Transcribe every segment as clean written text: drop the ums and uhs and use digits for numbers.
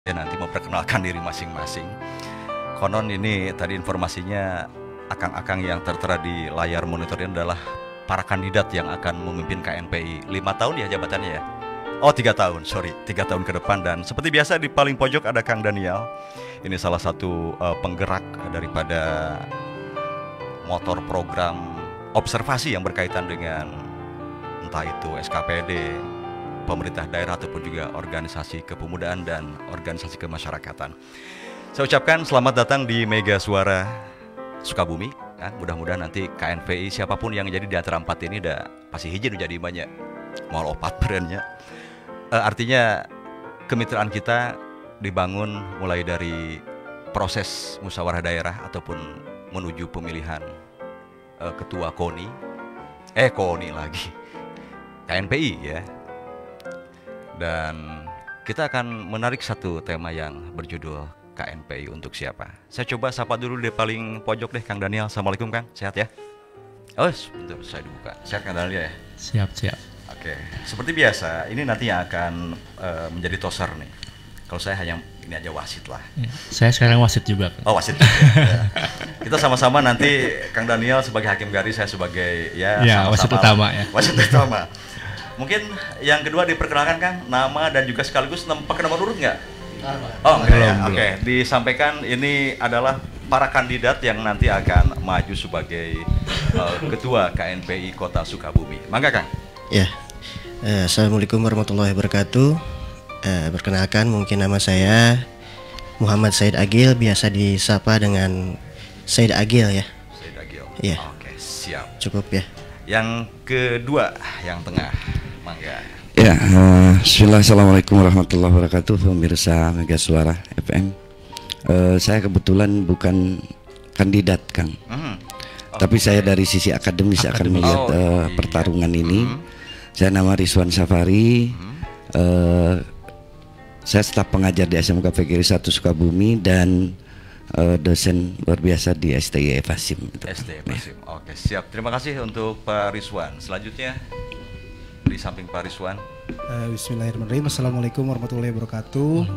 Ya, nanti memperkenalkan diri masing-masing. Konon ini tadi informasinya akang-akang yang tertera di layar monitor ini adalah para kandidat yang akan memimpin KNPI 5 tahun ya jabatannya ya. Oh 3 tahun, sorry 3 tahun ke depan. Dan seperti biasa di paling pojok ada Kang Daniel. Ini salah satu penggerak daripada motor program observasi yang berkaitan dengan entah itu SKPD, pemerintah daerah ataupun juga organisasi kepemudaan dan organisasi kemasyarakatan. Saya ucapkan selamat datang di Mega Suara Sukabumi. Ya, mudah-mudahan nanti KNPI siapapun yang jadi di antara 4 ini dah pasti hijin jadi banyak mau opat berennya. Artinya kemitraan kita dibangun mulai dari proses musyawarah daerah ataupun menuju pemilihan ketua KONI, KONI lagi, KNPI ya. Dan kita akan menarik satu tema yang berjudul KNPI untuk siapa. Saya coba sapa dulu di paling pojok deh, Kang Daniel. Assalamualaikum Kang, sehat ya? Oh, sebentar saya dibuka. Sehat Kang Daniel ya? Siap. Oke, seperti biasa, ini nanti yang akan menjadi toser nih. Kalau saya hanya ini aja wasit lah. Ya, saya sekarang wasit juga. Oh wasit juga. Ya. Kita sama-sama nanti Kang Daniel sebagai hakim garis, saya sebagai wasit utama ya. Wasit utama. Mungkin yang kedua diperkenalkan Kang, nama dan juga sekaligus pakai nomor urut nggak? Oh enggak ya. Oke, disampaikan ini adalah para kandidat yang nanti akan maju sebagai ketua KNPI Kota Sukabumi. Mangga Kang. Ya, Assalamualaikum warahmatullahi wabarakatuh. Perkenalkan, mungkin nama saya Muhammad Said Agil, biasa disapa dengan Said Agil ya. Said Agil. Iya. Oke, siap. Cukup ya. Yang kedua, yang tengah, mangga. Ya, bismillah, assalamualaikum warahmatullahi wabarakatuh, pemirsa Mega Suara FM. Saya kebetulan bukan kandidat, Kang. Tapi saya dari sisi akademis akan melihat pertarungan ini. Saya nama Rizwan Safari. Saya staf pengajar di SMK PGRI 1 Sukabumi dan dosen luar biasa di STI Fasim. STI Fasim. Oke, siap. Terima kasih untuk Pak Rizwan. Selanjutnya di samping Pak Rizwan. Bismillahirrahmanirrahim. Assalamualaikum warahmatullahi wabarakatuh.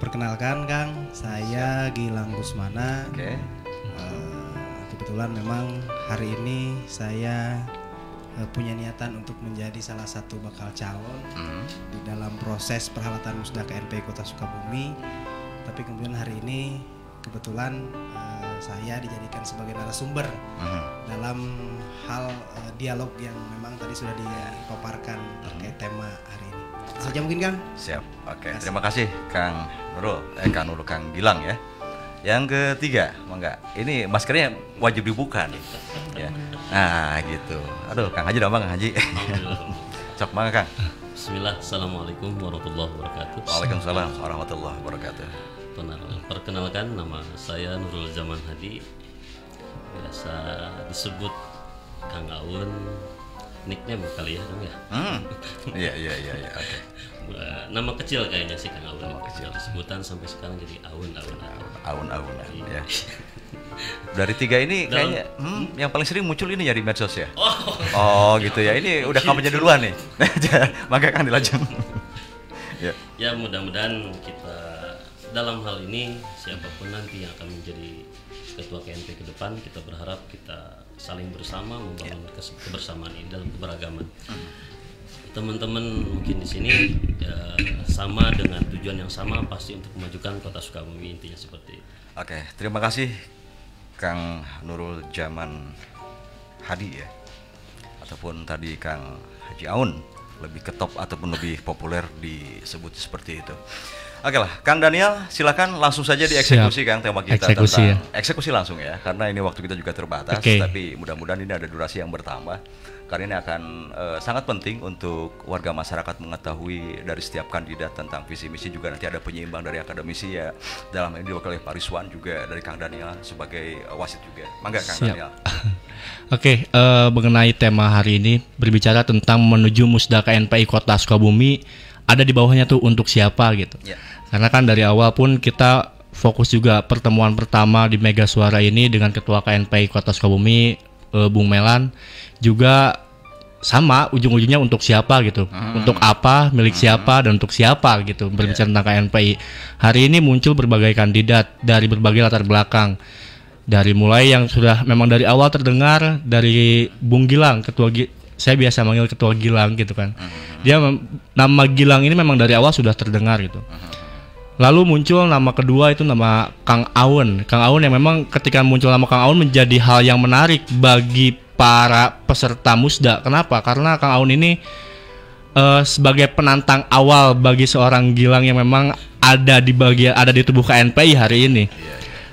Perkenalkan Kang, saya Gilang Gusmana. Oke. Kebetulan memang hari ini saya punya niatan untuk menjadi salah satu bakal calon di dalam proses perhelatan Musda KNPI Kota Sukabumi. Tapi kemudian hari ini kebetulan saya dijadikan sebagai narasumber dalam hal dialog yang memang tadi sudah dipaparkan terkait tema hari ini. Itu saja mungkin Kang. Siap. Oke. Terima kasih Kang Nurul. Kang Gilang ya. Yang ketiga, mangga. Ini maskernya wajib dibuka nih. Ya. Nah, gitu. Aduh, Kang Haji dong, Kang Haji. Cok mangga Kang. Bismillah, assalamualaikum warahmatullahi wabarakatuh. Waalaikumsalam warahmatullahi wabarakatuh. Perkenalkan, nama saya Nurul Zaman Hadi, biasa disebut Kang Aun, nickname kali ya dong ya. Iya. Oke. Nama kecil kayaknya sih Kang Aun. Nama kecil. Sebutan sampai sekarang jadi Aun. Ya. Dari 3 ini kayaknya yang paling sering muncul ini ya di medsos ya. Oh gitu ya. Ini udah kampanye duluan nih. Maka kan dilanjut. Ya mudah-mudahan kita dalam hal ini siapapun nanti yang akan menjadi ketua KNP ke depan, kita berharap kita saling bersama membangun kebersamaan ini dalam keberagaman. Teman-teman mungkin di sini sama dengan tujuan yang sama, pasti untuk memajukan Kota Sukabumi, intinya seperti itu. Oke, terima kasih Kang Nurul Zaman Hadi ya, ataupun tadi Kang Haji Aun, lebih ketop ataupun lebih populer disebut seperti itu. Oke lah, Kang Daniel, silakan langsung saja dieksekusi Kang tema kita tentang eksekusi langsung ya, karena ini waktu kita juga terbatas. Tapi mudah-mudahan ini ada durasi yang bertambah. Karena ini akan sangat penting untuk warga masyarakat mengetahui dari setiap kandidat tentang visi misi, juga nanti ada penyeimbang dari akademisi ya. Dalam ini diwakili Pak Rizwan, juga dari Kang Daniel sebagai wasit juga. Mangga Kang Daniel. Oke, mengenai tema hari ini berbicara tentang menuju Musda KNPI Kota Sukabumi, ada di bawahnya tuh untuk siapa gitu. Karena kan dari awal pun kita fokus juga pertemuan pertama di Mega Suara ini dengan Ketua KNPI Kota Sukabumi, Bung Melan, juga sama ujung-ujungnya untuk siapa gitu, untuk apa, milik siapa, dan untuk siapa gitu. Berbicara tentang KNPI, hari ini muncul berbagai kandidat dari berbagai latar belakang, dari mulai yang sudah memang dari awal terdengar dari Bung Gilang, saya biasa manggil Ketua Gilang gitu kan. Dia nama Gilang ini memang dari awal sudah terdengar gitu. Lalu muncul nama kedua itu nama Kang Aun. Kang Aun yang memang ketika muncul nama Kang Aun menjadi hal yang menarik bagi para peserta musda. Kenapa? Karena Kang Aun ini sebagai penantang awal bagi seorang Gilang yang memang ada di tubuh KNPI hari ini.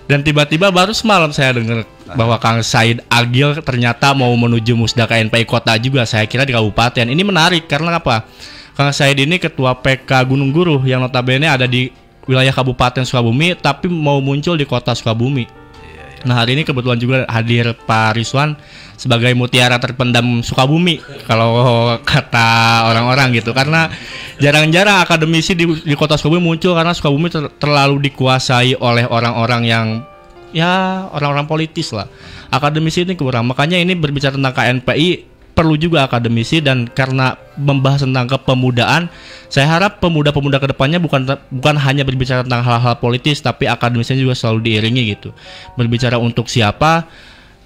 Dan tiba-tiba baru semalam saya dengar bahwa Kang Said Agil ternyata mau menuju musda KNPI kota juga. Saya kira di kabupaten. Ini menarik karena apa? Kang Said ini ketua PK Gunung Guru yang notabene ada di wilayah Kabupaten Sukabumi tapi mau muncul di kota Sukabumi. Nah, hari ini kebetulan juga hadir Pak Rizwan sebagai mutiara terpendam Sukabumi kalau kata orang-orang gitu, karena jarang-jarang akademisi di kota Sukabumi muncul karena Sukabumi terlalu dikuasai oleh orang-orang yang ya orang-orang politis lah. Akademisi ini kurang, makanya ini berbicara tentang KNPI perlu juga akademisi. Dan karena membahas tentang kepemudaan, saya harap pemuda-pemuda kedepannya bukan hanya berbicara tentang hal-hal politis, tapi akademisnya juga selalu diiringi gitu. Berbicara untuk siapa,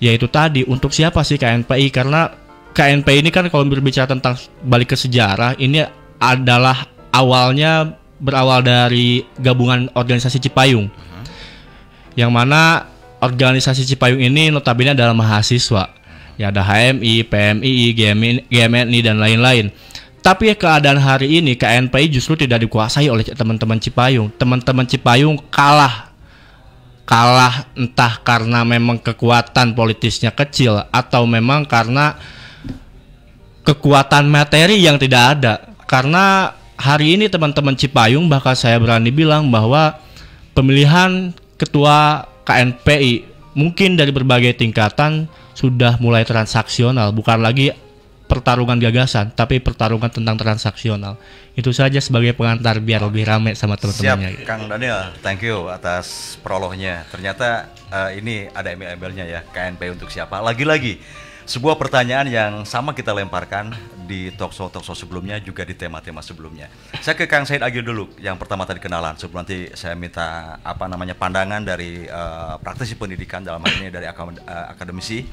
yaitu tadi untuk siapa sih KNPI, karena KNPI ini kan kalau berbicara tentang balik ke sejarah, ini adalah berawal dari gabungan organisasi Cipayung, yang mana organisasi Cipayung ini notabene adalah mahasiswa. Ya ada HMI, PMI, GMNI dan lain-lain. Tapi keadaan hari ini KNPI justru tidak dikuasai oleh teman-teman Cipayung. Teman-teman Cipayung kalah entah karena memang kekuatan politisnya kecil atau memang karena kekuatan materi yang tidak ada. Karena hari ini teman-teman Cipayung, bahkan saya berani bilang bahwa pemilihan ketua KNPI mungkin dari berbagai tingkatan sudah mulai transaksional, bukan lagi pertarungan gagasan, tapi pertarungan tentang transaksional. Itu saja sebagai pengantar biar lebih rame sama teman-temannya. Siap, Kang Daniel, thank you atas prolognya. Ternyata ini ada embel-embelnya ya, KNPI untuk siapa? Lagi-lagi sebuah pertanyaan yang sama kita lemparkan di talkshow sebelumnya, juga di tema-tema sebelumnya. Saya ke Kang Said Agil dulu, yang pertama tadi kenalan. Sebelum nanti saya minta pandangan dari praktisi pendidikan, dalam hal ini dari akademisi.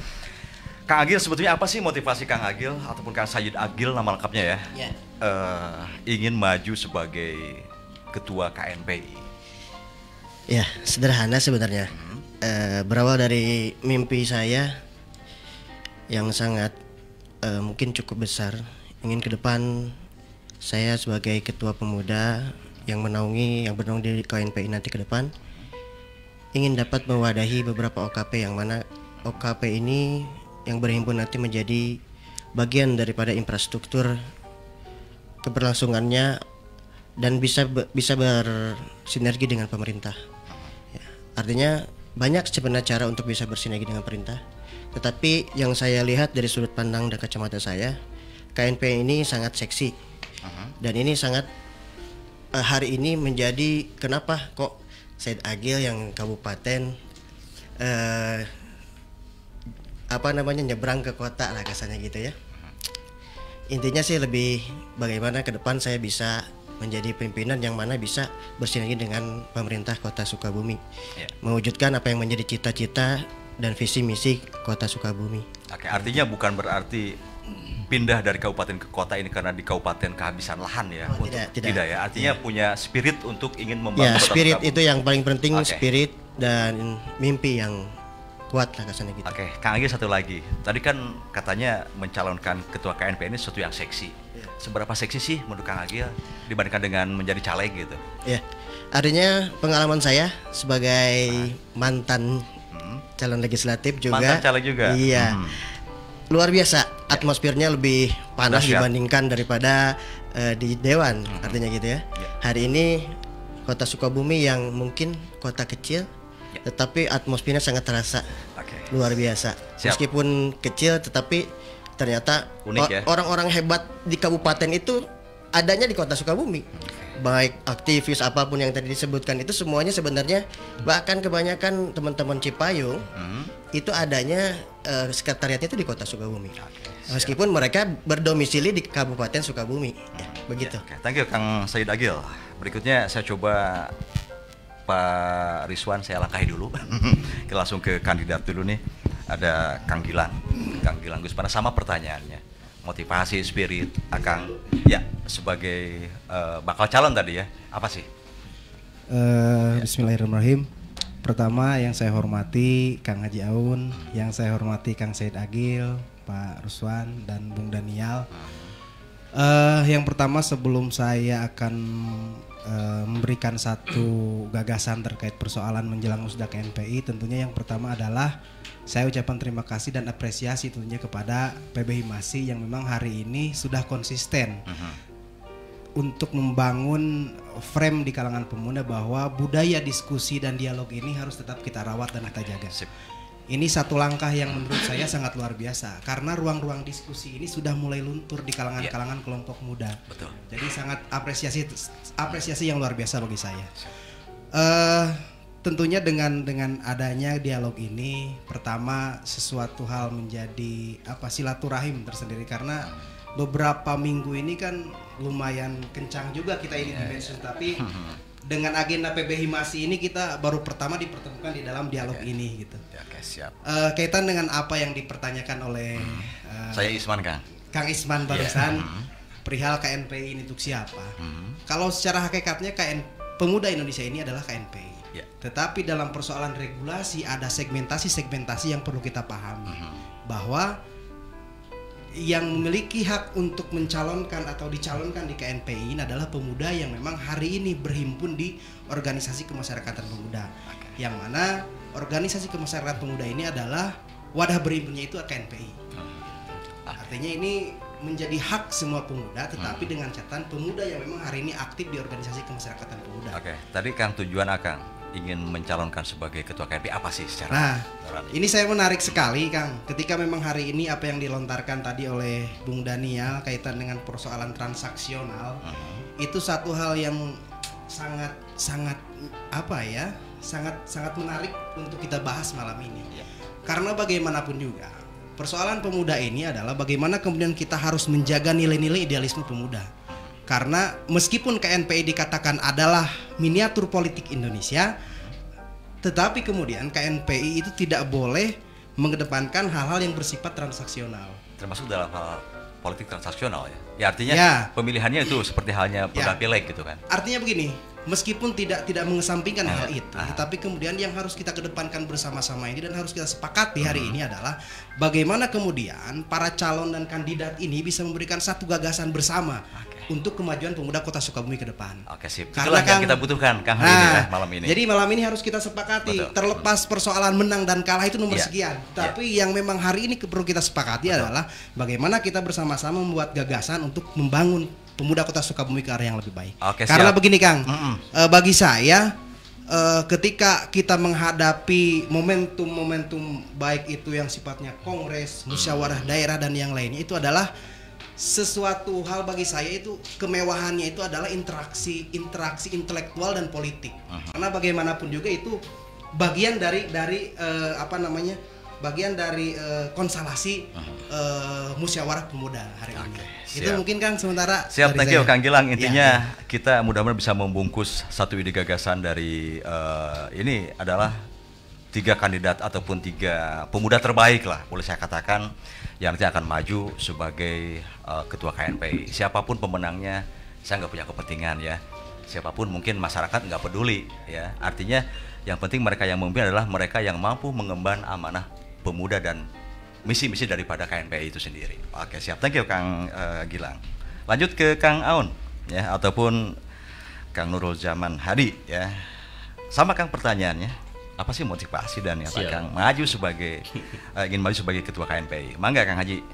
Kang Agil, sebetulnya apa sih motivasi Kang Agil ataupun Kang Said Agil, nama lengkapnya ya, ingin maju sebagai ketua KNPI? Ya, sederhana sebenarnya. Berawal dari mimpi saya yang sangat mungkin cukup besar. Ingin ke depan saya sebagai ketua pemuda yang bernong di KNPI nanti ke depan, ingin dapat mewadahi beberapa OKP, yang mana OKP ini yang berhimpun nanti menjadi bagian daripada infrastruktur keberlangsungannya dan bisa bersinergi dengan pemerintah. Ya, artinya banyak sebenarnya cara untuk bisa bersinergi dengan pemerintah. Tetapi yang saya lihat dari sudut pandang dan kacamata saya, KNPI ini sangat seksi. Dan ini sangat hari ini menjadi kenapa kok Said Agil yang kabupaten nyebrang ke kota lah kasarnya gitu ya. Intinya sih lebih bagaimana ke depan saya bisa menjadi pimpinan yang mana bisa bersinergi dengan pemerintah Kota Sukabumi, mewujudkan apa yang menjadi cita-cita dan visi misi Kota Sukabumi. Oke, artinya bukan berarti pindah dari kabupaten ke kota ini karena di kabupaten kehabisan lahan ya? Oh, tidak ya. Artinya punya spirit untuk ingin membangun Kota Spirit Sukabumi. Itu yang paling penting, spirit dan mimpi yang kuat lah kasarnya gitu. Oke, Kang Agil satu lagi. Tadi kan katanya mencalonkan ketua KNPI ini sesuatu yang seksi. Seberapa seksi sih menurut Kang Agil dibandingkan dengan menjadi caleg gitu? Ya, artinya pengalaman saya sebagai mantan calon legislatif juga. Mantan caleg juga? Iya. Luar biasa, atmosfernya lebih panas dibandingkan daripada di Dewan, artinya gitu ya. Hari ini Kota Sukabumi yang mungkin kota kecil, tetapi atmosfernya sangat terasa, luar biasa. Meskipun kecil, tetapi ternyata orang-orang hebat di kabupaten itu adanya di Kota Sukabumi. baik aktivis apapun yang tadi disebutkan itu semuanya sebenarnya, bahkan kebanyakan teman-teman Cipayung itu adanya sekretariatnya itu di Kota Sukabumi. Meskipun mereka berdomisili di Kabupaten Sukabumi, ya, begitu. Thank you Kang Said Agil. Berikutnya saya coba Pak Rizwan saya langkahi dulu. Kita langsung ke kandidat dulu nih. Ada Kang Gilang Guspana, sama pertanyaannya. Motivasi, spirit Akang ya sebagai bakal calon tadi ya, apa sih? Bismillahirrahmanirrahim. Pertama yang saya hormati Kang Haji Aun, yang saya hormati Kang Said Agil, Pak Ruswan dan Bung Daniel. Yang pertama sebelum saya akan memberikan satu gagasan terkait persoalan menjelang musda KNPI, tentunya yang pertama adalah saya ucapkan terima kasih dan apresiasi tentunya kepada PB Himasi yang memang hari ini sudah konsisten untuk membangun frame di kalangan pemuda bahwa budaya diskusi dan dialog ini harus tetap kita rawat dan kita jaga. Ini satu langkah yang menurut saya sangat luar biasa karena ruang-ruang diskusi ini sudah mulai luntur di kalangan-kalangan kelompok muda. Betul. Jadi sangat apresiasi yang luar biasa bagi saya. Tentunya dengan adanya dialog ini, pertama sesuatu hal menjadi silaturahim tersendiri karena beberapa minggu ini kan lumayan kencang juga kita ini dimensi, tapi dengan agenda PB Himasi ini kita baru pertama dipertemukan di dalam dialog ini gitu. Oke, siap. Kaitan dengan apa yang dipertanyakan oleh saya Isman Kang Isman barusan perihal KNPI ini untuk siapa? Kalau secara hakikatnya pemuda Indonesia ini adalah KNPI. Tetapi dalam persoalan regulasi ada segmentasi yang perlu kita pahami bahwa yang memiliki hak untuk mencalonkan atau dicalonkan di KNPI ini adalah pemuda yang memang hari ini berhimpun di organisasi kemasyarakatan pemuda, yang mana organisasi kemasyarakatan pemuda ini adalah wadah berhimpunnya itu KNPI. Artinya ini menjadi hak semua pemuda, tetapi dengan catatan pemuda yang memang hari ini aktif di organisasi kemasyarakatan pemuda. Oke, tadi Kang tujuan Akang ingin mencalonkan sebagai ketua KNPI apa sih secara? Nah, ini saya menarik sekali Kang, ketika memang hari ini apa yang dilontarkan tadi oleh Bung Daniel kaitan dengan persoalan transaksional, itu satu hal yang sangat menarik untuk kita bahas malam ini. Karena bagaimanapun juga persoalan pemuda ini adalah bagaimana kemudian kita harus menjaga nilai-nilai idealisme pemuda. Karena meskipun KNPI dikatakan adalah miniatur politik Indonesia, tetapi kemudian KNPI itu tidak boleh mengedepankan hal-hal yang bersifat transaksional. Termasuk dalam hal politik transaksional ya? Ya artinya pemilihannya itu seperti halnya pileg gitu kan? Artinya begini, meskipun tidak mengesampingkan hal itu, tetapi kemudian yang harus kita kedepankan bersama-sama ini dan harus kita sepakati hari ini adalah bagaimana kemudian para calon dan kandidat ini bisa memberikan satu gagasan bersama untuk kemajuan pemuda Kota Sukabumi ke depan. Oke, sip. Itulah yang kita butuhkan Kang hari ini malam ini. Jadi malam ini harus kita sepakati. Terlepas persoalan menang dan kalah itu nomor sekian. Tapi yang memang hari ini perlu kita sepakati adalah bagaimana kita bersama-sama membuat gagasan untuk membangun pemuda Kota Sukabumi ke arah yang lebih baik. Karena begini Kang, bagi saya ketika kita menghadapi momentum-momentum baik itu yang sifatnya kongres, musyawarah daerah dan yang lainnya, itu adalah sesuatu hal bagi saya itu kemewahannya itu adalah interaksi intelektual dan politik. Karena bagaimanapun juga itu bagian dari konstelasi musyawarah pemuda hari ini. Itu mungkin Kang sementara. Siap, thank you Kang Gilang. Intinya kita mudah-mudahan bisa membungkus satu ide gagasan dari ini adalah 3 kandidat ataupun 3 pemuda terbaik lah boleh saya katakan yang nanti akan maju sebagai ketua KNPI. Siapapun pemenangnya saya nggak punya kepentingan ya. Siapapun mungkin masyarakat nggak peduli ya. Artinya yang penting mereka yang memimpin adalah mereka yang mampu mengemban amanah pemuda dan misi-misi daripada KNPI itu sendiri. Oke, siap. Thank you Kang Gilang. Lanjut ke Kang Aun ya ataupun Kang Nurul Zaman Hadi ya. Sama Kang pertanyaannya. Apa sih motivasi dan yang Kang maju sebagai ingin maju sebagai ketua KNPI? Mangga Kang Haji.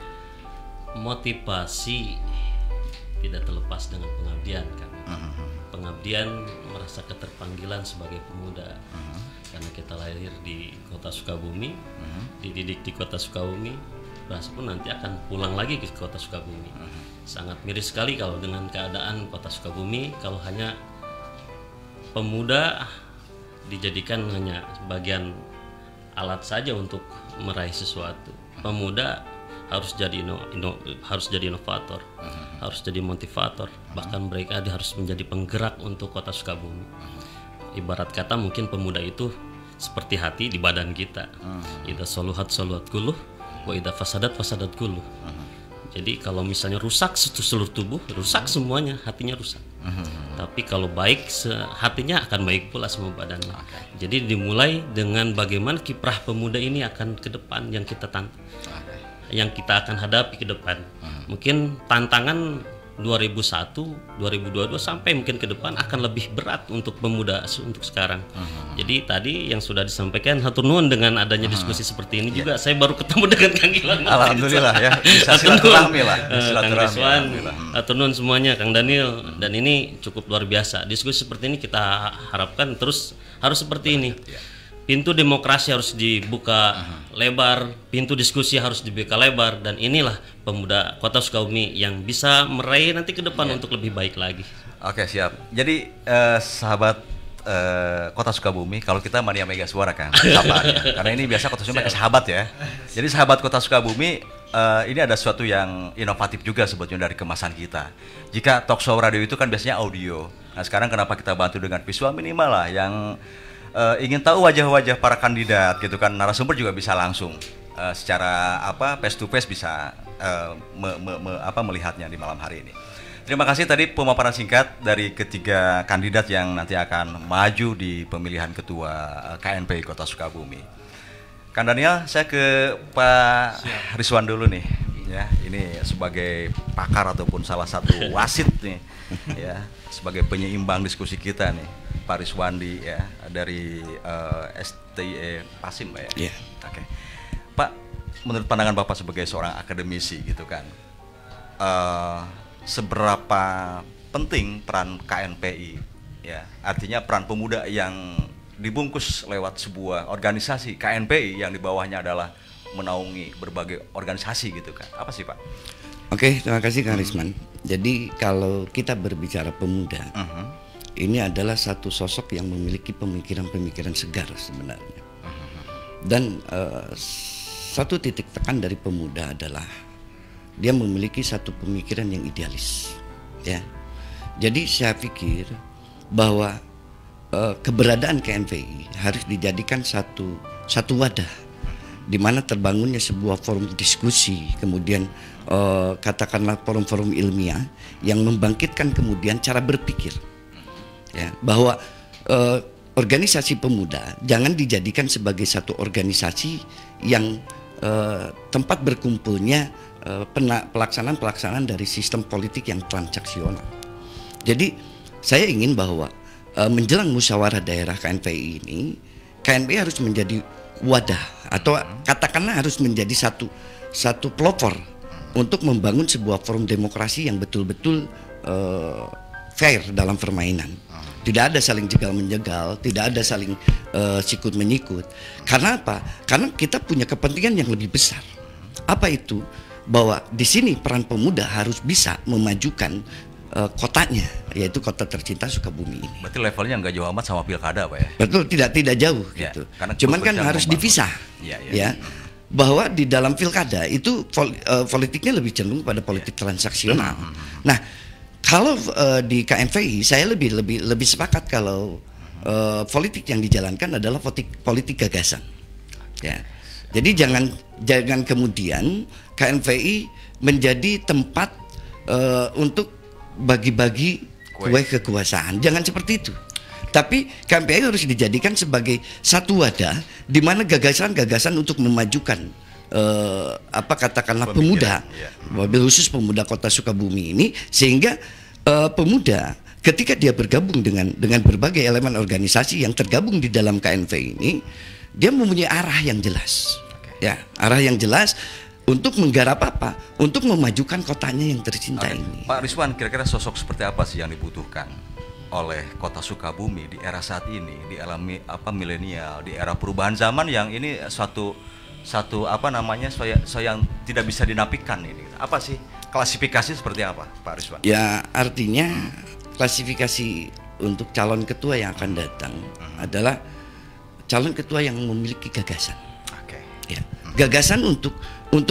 Motivasi tidak terlepas dengan pengabdian Kang. Pengabdian merasa keterpanggilan sebagai pemuda. Karena kita lahir di Kota Sukabumi, dididik di Kota Sukabumi, berhasil pun nanti akan pulang lagi ke kota Sukabumi. Sangat miris sekali kalau dengan keadaan kota Sukabumi, kalau hanya pemuda dijadikan hanya bagian alat saja untuk meraih sesuatu. Pemuda harus jadi harus jadi inovator, harus jadi motivator, bahkan mereka harus menjadi penggerak untuk kota Sukabumi. Ibarat kata mungkin pemuda itu seperti hati di badan kita. Idza soluhat soluhat kulluh wa idza fasadat fasadat kulluh. Jadi kalau misalnya rusak seluruh tubuh, rusak semuanya, hatinya rusak. Tapi kalau baik, hatinya akan baik pula semua badannya. Jadi dimulai dengan bagaimana kiprah pemuda ini akan ke depan yang kita yang kita akan hadapi ke depan. Mungkin tantangan 2001, 2022 sampai mungkin ke depan akan lebih berat untuk pemuda untuk sekarang. Jadi tadi yang sudah disampaikan, hatur nuhun dengan adanya diskusi seperti ini juga saya baru ketemu dengan Kang Gilang. Alhamdulillah ya, bisa silaturahmi lah. Kang Rizwan, hatur nuhun semuanya, Kang Daniel, dan ini cukup luar biasa. Diskusi seperti ini kita harapkan terus harus seperti ini. Pintu demokrasi harus dibuka lebar, pintu diskusi harus dibuka lebar, dan inilah pemuda Kota Sukabumi yang bisa meraih nanti ke depan untuk lebih baik lagi. Oke, siap. Jadi sahabat Kota Sukabumi, kalau kita Mania Mega Suara kan, sahabatnya. Karena ini biasa Kota Sukabumi pakai sahabat ya. Jadi sahabat Kota Sukabumi, ini ada sesuatu yang inovatif juga sebetulnya dari kemasan kita. Jika talk show radio itu kan biasanya audio. Nah sekarang kenapa kita bantu dengan visual minimal lah, yang ingin tahu wajah-wajah para kandidat gitu kan, narasumber juga bisa langsung secara face to face bisa melihatnya di malam hari ini. Terima kasih tadi pemaparan singkat dari ketiga kandidat yang nanti akan maju di pemilihan ketua KNPI Kota Sukabumi. Kang Daniel, saya ke Pak Rizwan dulu nih. Ya, ini sebagai pakar ataupun salah satu wasit nih, ya, sebagai penyeimbang diskusi kita nih, Pak Rizwandi ya dari STIE Pasim, Pak ya. Yeah. Oke, Pak, menurut pandangan Bapak sebagai seorang akademisi gitu kan, seberapa penting peran KNPI, ya, artinya peran pemuda yang dibungkus lewat sebuah organisasi KNPI yang di bawahnya adalah menaungi berbagai organisasi gitu kan, apa sih Pak? Oke, terima kasih Kang Risman. Jadi kalau kita berbicara pemuda, ini adalah satu sosok yang memiliki pemikiran-pemikiran segar sebenarnya. Dan satu titik tekan dari pemuda adalah dia memiliki satu pemikiran yang idealis, ya. Jadi saya pikir bahwa keberadaan KNPI harus dijadikan satu wadah di mana terbangunnya sebuah forum diskusi, kemudian katakanlah forum-forum ilmiah yang membangkitkan kemudian cara berpikir, ya, bahwa organisasi pemuda jangan dijadikan sebagai satu organisasi yang tempat berkumpulnya pelaksanaan dari sistem politik yang transaksional. Jadi saya ingin bahwa menjelang musyawarah daerah KNPI ini, KNPI harus menjadi wadah atau katakanlah harus menjadi satu pelopor untuk membangun sebuah forum demokrasi yang betul-betul fair dalam permainan. Tidak ada saling jegal menjegal, tidak ada saling sikut menyikut. Karena apa? Karena kita punya kepentingan yang lebih besar. Apa itu? Bahwa di sini peran pemuda harus bisa memajukan kotanya, yaitu kota tercinta Sukabumi ini. Berarti levelnya nggak jauh amat sama pilkada, Pak ya? Betul, tidak jauh ya, gitu. Cuman kan harus dipisah, ya. Bahwa di dalam pilkada itu politiknya lebih cenderung pada politik transaksional. Nah, kalau di KNPI saya lebih sepakat kalau politik yang dijalankan adalah politik gagasan. Ya. Jadi jangan kemudian KNPI menjadi tempat untuk bagi-bagi kue kekuasaan. Jangan seperti itu. Tapi KNPI harus dijadikan sebagai satu wadah di mana gagasan-gagasan untuk memajukan katakanlah pemuda, mobil khusus pemuda Kota Sukabumi ini, sehingga pemuda ketika dia bergabung dengan berbagai elemen organisasi yang tergabung di dalam KNPI ini, dia mempunyai arah yang jelas. Ya, arah yang jelas untuk menggarap apa? Untuk memajukan kotanya yang tercinta ini. Pak Rizwan, kira-kira sosok seperti apa sih yang dibutuhkan oleh Kota Sukabumi di era saat ini, di era milenial, di era perubahan zaman yang ini suatu satu apa namanya so yang tidak bisa dinafikan ini. Apa sih klasifikasi seperti apa, Pak Rizwan? Ya, artinya klasifikasi untuk calon ketua yang akan datang adalah calon ketua yang memiliki gagasan. Oke. Ya, gagasan untuk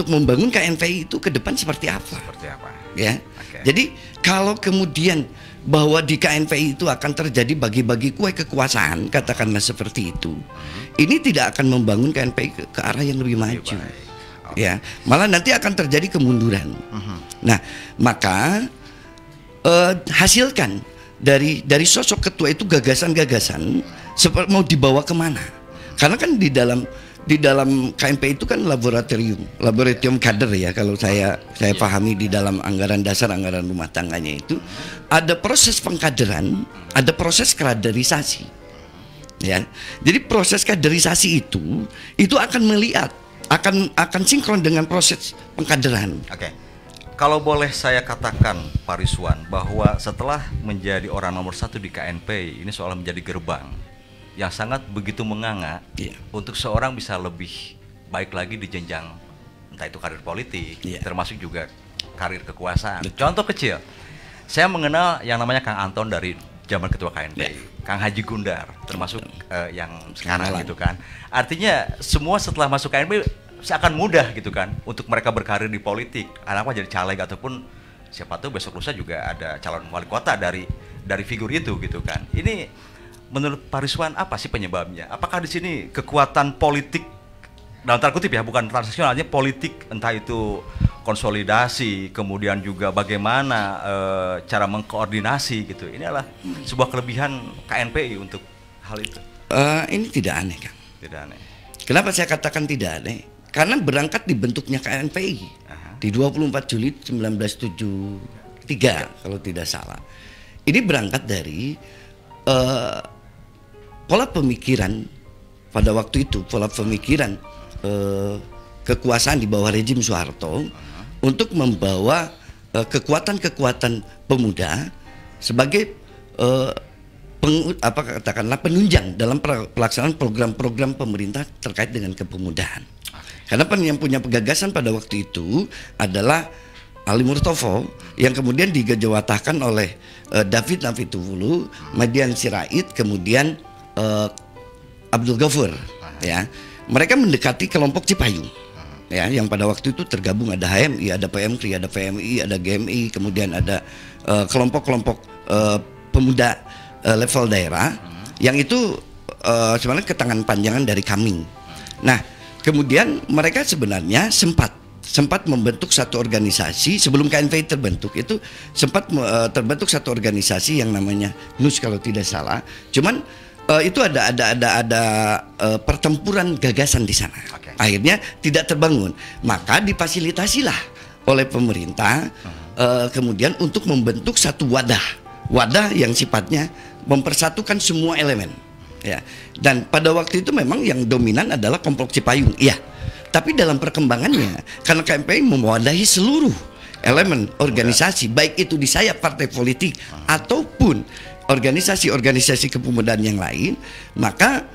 membangun KNPI itu ke depan seperti apa? Seperti apa? Ya. Oke. Jadi kalau kemudian bahwa di KNPI itu akan terjadi bagi-bagi kue kekuasaan, katakanlah seperti itu, ini tidak akan membangun KNPI ke arah yang lebih maju. Ya, malah nanti akan terjadi kemunduran. Nah, maka hasilkan dari sosok ketua itu gagasan-gagasan seperti mau dibawa kemana? Karena kan di dalam KNPI itu kan laboratorium kader ya, kalau saya pahami di dalam anggaran dasar, anggaran rumah tangganya itu ada proses pengkaderan, ada proses kaderisasi. Ya. Jadi proses kaderisasi itu akan melihat akan sinkron dengan proses pengkaderan. Oke. Kalau boleh saya katakan, Pak Rizwan, bahwa setelah menjadi orang nomor 1 di KNPI, ini seolah menjadi gerbang yang sangat begitu menganga untuk seorang bisa lebih baik lagi di jenjang entah itu karir politik, termasuk juga karir kekuasaan. Contoh kecil, saya mengenal yang namanya Kang Anton dari zaman ketua KNPI, Kang Haji Gundar, termasuk yang sekarang gitu kan. Artinya semua setelah masuk KNPI seakan mudah gitu kan untuk mereka berkarir di politik, apa jadi caleg ataupun siapa tahu besok lusa juga ada calon wali kota dari figur itu gitu kan. Ini menurut Pak Rizwan apa sih penyebabnya? Apakah di sini kekuatan politik dalam tanda kutip ya, bukan transaksionalnya, politik, entah itu konsolidasi, kemudian juga bagaimana cara mengkoordinasi gitu. Ini adalah sebuah kelebihan KNPI untuk hal itu. Ini tidak aneh, Kang. Tidak aneh. Kenapa saya katakan tidak aneh? Karena berangkat dibentuknya KNPI di 24 Juli 1973 kalau tidak salah. Ini berangkat dari pola pemikiran pada waktu itu, pola pemikiran kekuasaan di bawah rezim Soeharto untuk membawa kekuatan-kekuatan pemuda sebagai katakanlah penunjang dalam pelaksanaan program-program pemerintah terkait dengan kepemudaan. Karena yang punya gagasan pada waktu itu adalah Ali Murtopo yang kemudian digejawatahkan oleh David Navitulu, Madian Sirait, kemudian Abdul Ghafur. Ya, mereka mendekati kelompok Cipayung. Ya, yang pada waktu itu tergabung ada HMI, ada PMKRI, ada PMI, ada GMI, kemudian ada kelompok-kelompok pemuda level daerah yang itu sebenarnya ketangan panjangan dari kami. Nah, kemudian mereka sebenarnya sempat membentuk satu organisasi sebelum KNPI terbentuk, itu sempat terbentuk satu organisasi yang namanya NUS kalau tidak salah. Cuman itu ada pertempuran gagasan di sana. Akhirnya tidak terbangun. Maka difasilitasilah oleh pemerintah kemudian untuk membentuk satu wadah yang sifatnya mempersatukan semua elemen. Ya. Dan pada waktu itu memang yang dominan adalah kelompok Cipayung. Iya. Tapi dalam perkembangannya, karena KNPI mewadahi seluruh elemen organisasi, baik itu di sayap partai politik ataupun organisasi-organisasi kepemudaan yang lain, maka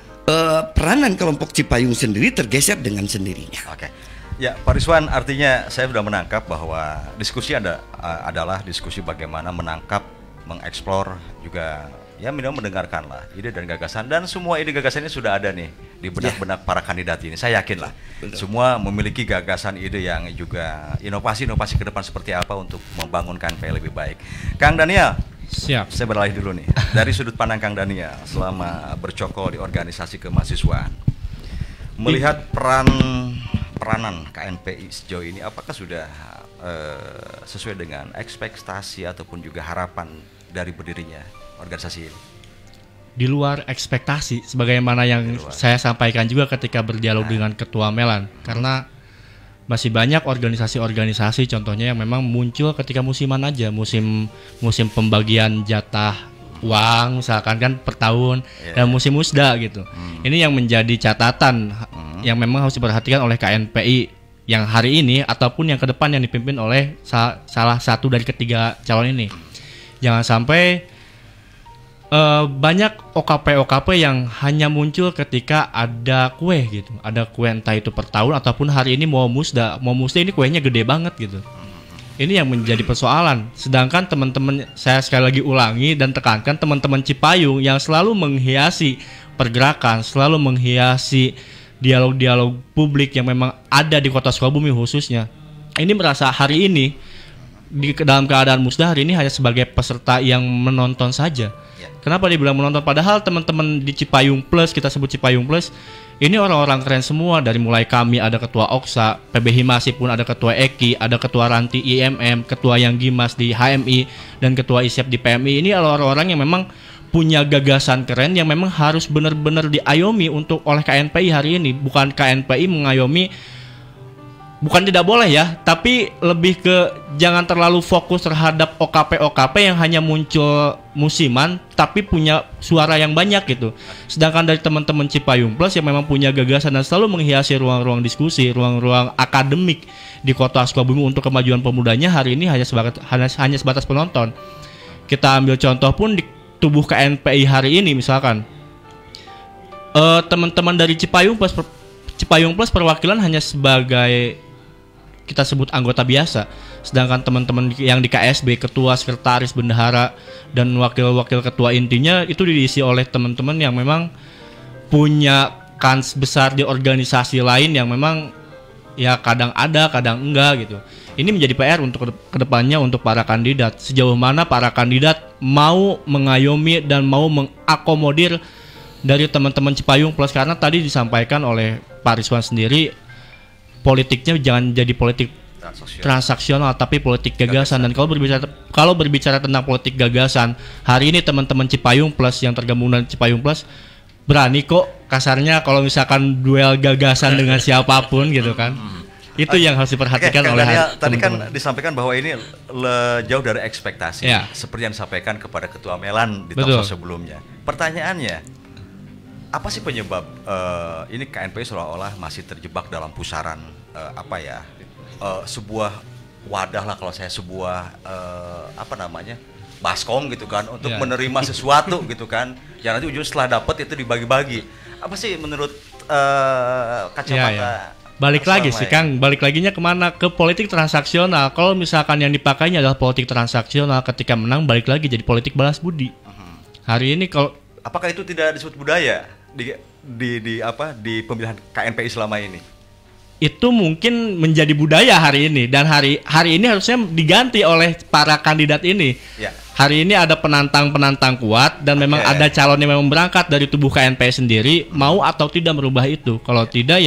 peranan kelompok Cipayung sendiri tergeser dengan sendirinya. Oke. Ya, Pak Rizwan, artinya saya sudah menangkap bahwa diskusi adalah diskusi bagaimana menangkap, mengeksplor juga ya minimal mendengarkanlah ide dan gagasan, dan semua ide gagasannya sudah ada nih di benak-benak para kandidat ini. Saya yakin lah semua memiliki gagasan, ide yang juga inovasi-inovasi ke depan seperti apa untuk membangun KNPI lebih baik. Kang Daniel, siap. Saya beralih dulu nih dari sudut pandang Kang Daniel selama bercokol di organisasi kemahasiswaan, melihat peranan KNPI sejauh ini, apakah sudah sesuai dengan ekspektasi ataupun juga harapan dari berdirinya organisasi ini? Di luar ekspektasi, sebagaimana yang saya sampaikan juga ketika berdialog dengan Ketua Melan, karena masih banyak organisasi-organisasi contohnya yang memang muncul ketika musiman aja, musim pembagian jatah uang misalkan kan per tahun, dan musim musda gitu. Ini yang menjadi catatan yang memang harus diperhatikan oleh KNPI yang hari ini ataupun yang ke depan yang dipimpin oleh salah satu dari ketiga calon ini. Jangan sampai banyak OKP yang hanya muncul ketika ada kue gitu. Ada kue entah itu per tahun ataupun hari ini mau musda ini kuenya gede banget gitu. Ini yang menjadi persoalan. Sedangkan teman-teman, saya sekali lagi ulangi dan tekankan, teman-teman Cipayung yang selalu menghiasi pergerakan, selalu menghiasi dialog-dialog publik yang memang ada di Kota Sukabumi khususnya. Ini merasa hari ini dalam keadaan musda hari ini hanya sebagai peserta yang menonton saja. Kenapa dibilang menonton? Padahal teman-teman di Cipayung Plus, kita sebut Cipayung Plus, ini orang-orang keren semua. Dari mulai kami ada ketua Oksa, PB Himasi pun ada ketua Eki, ada ketua Ranti IMM, ketua yang Gimas di HMI, dan ketua ISEP di PMI. Ini adalah orang-orang yang memang punya gagasan keren yang memang harus benar-benar diayomi untuk oleh KNPI hari ini. Bukan KNPI mengayomi, bukan tidak boleh ya, tapi lebih ke jangan terlalu fokus terhadap OKP yang hanya muncul musiman tapi punya suara yang banyak gitu. Sedangkan dari teman-teman Cipayung Plus yang memang punya gagasan dan selalu menghiasi ruang-ruang diskusi, ruang-ruang akademik di Kota Sukabumi untuk kemajuan pemudanya, hari ini hanya sebatas penonton. Kita ambil contoh pun di tubuh KNPI hari ini misalkan, teman-teman dari Cipayung Plus perwakilan hanya sebagai kita sebut anggota biasa, sedangkan teman-teman yang di KSB, ketua, sekretaris, bendahara, dan wakil-wakil ketua intinya itu diisi oleh teman-teman yang memang punya kans besar di organisasi lain yang memang ya kadang ada, kadang enggak gitu. Ini menjadi PR untuk kedepannya untuk para kandidat. Sejauh mana para kandidat mau mengayomi dan mau mengakomodir dari teman-teman Cipayung Plus, karena tadi disampaikan oleh Pak Rizwan sendiri, politiknya jangan jadi politik transaksional tapi politik gagasan. Dan kalau berbicara tentang politik gagasan, hari ini teman-teman Cipayung Plus yang tergabung dengan Cipayung Plus berani kok kasarnya kalau misalkan duel gagasan dengan siapapun gitu kan. Itu yang harus diperhatikan oleh tadi kan disampaikan bahwa ini jauh dari ekspektasi seperti yang disampaikan kepada Ketua Melan di talkshow sebelumnya. Pertanyaannya, apa sih penyebab ini KNPI seolah-olah masih terjebak dalam pusaran sebuah wadah lah, kalau saya sebuah baskom gitu kan, untuk menerima sesuatu gitu kan, yang nanti ujung setelah dapat itu dibagi-bagi. Apa sih menurut kacamata? Balik lagi sih Kang, balik laginya kemana? Ke politik transaksional. Kalau misalkan yang dipakainya adalah politik transaksional, ketika menang balik lagi jadi politik balas budi. Hari ini kalau apakah itu tidak disebut budaya di pemilihan KNPI selama ini? Itu mungkin menjadi budaya hari ini, dan hari ini harusnya diganti oleh para kandidat ini. Hari ini ada penantang kuat dan memang ada calon yang memang berangkat dari tubuh KNPI sendiri, mau atau tidak merubah itu. Kalau tidak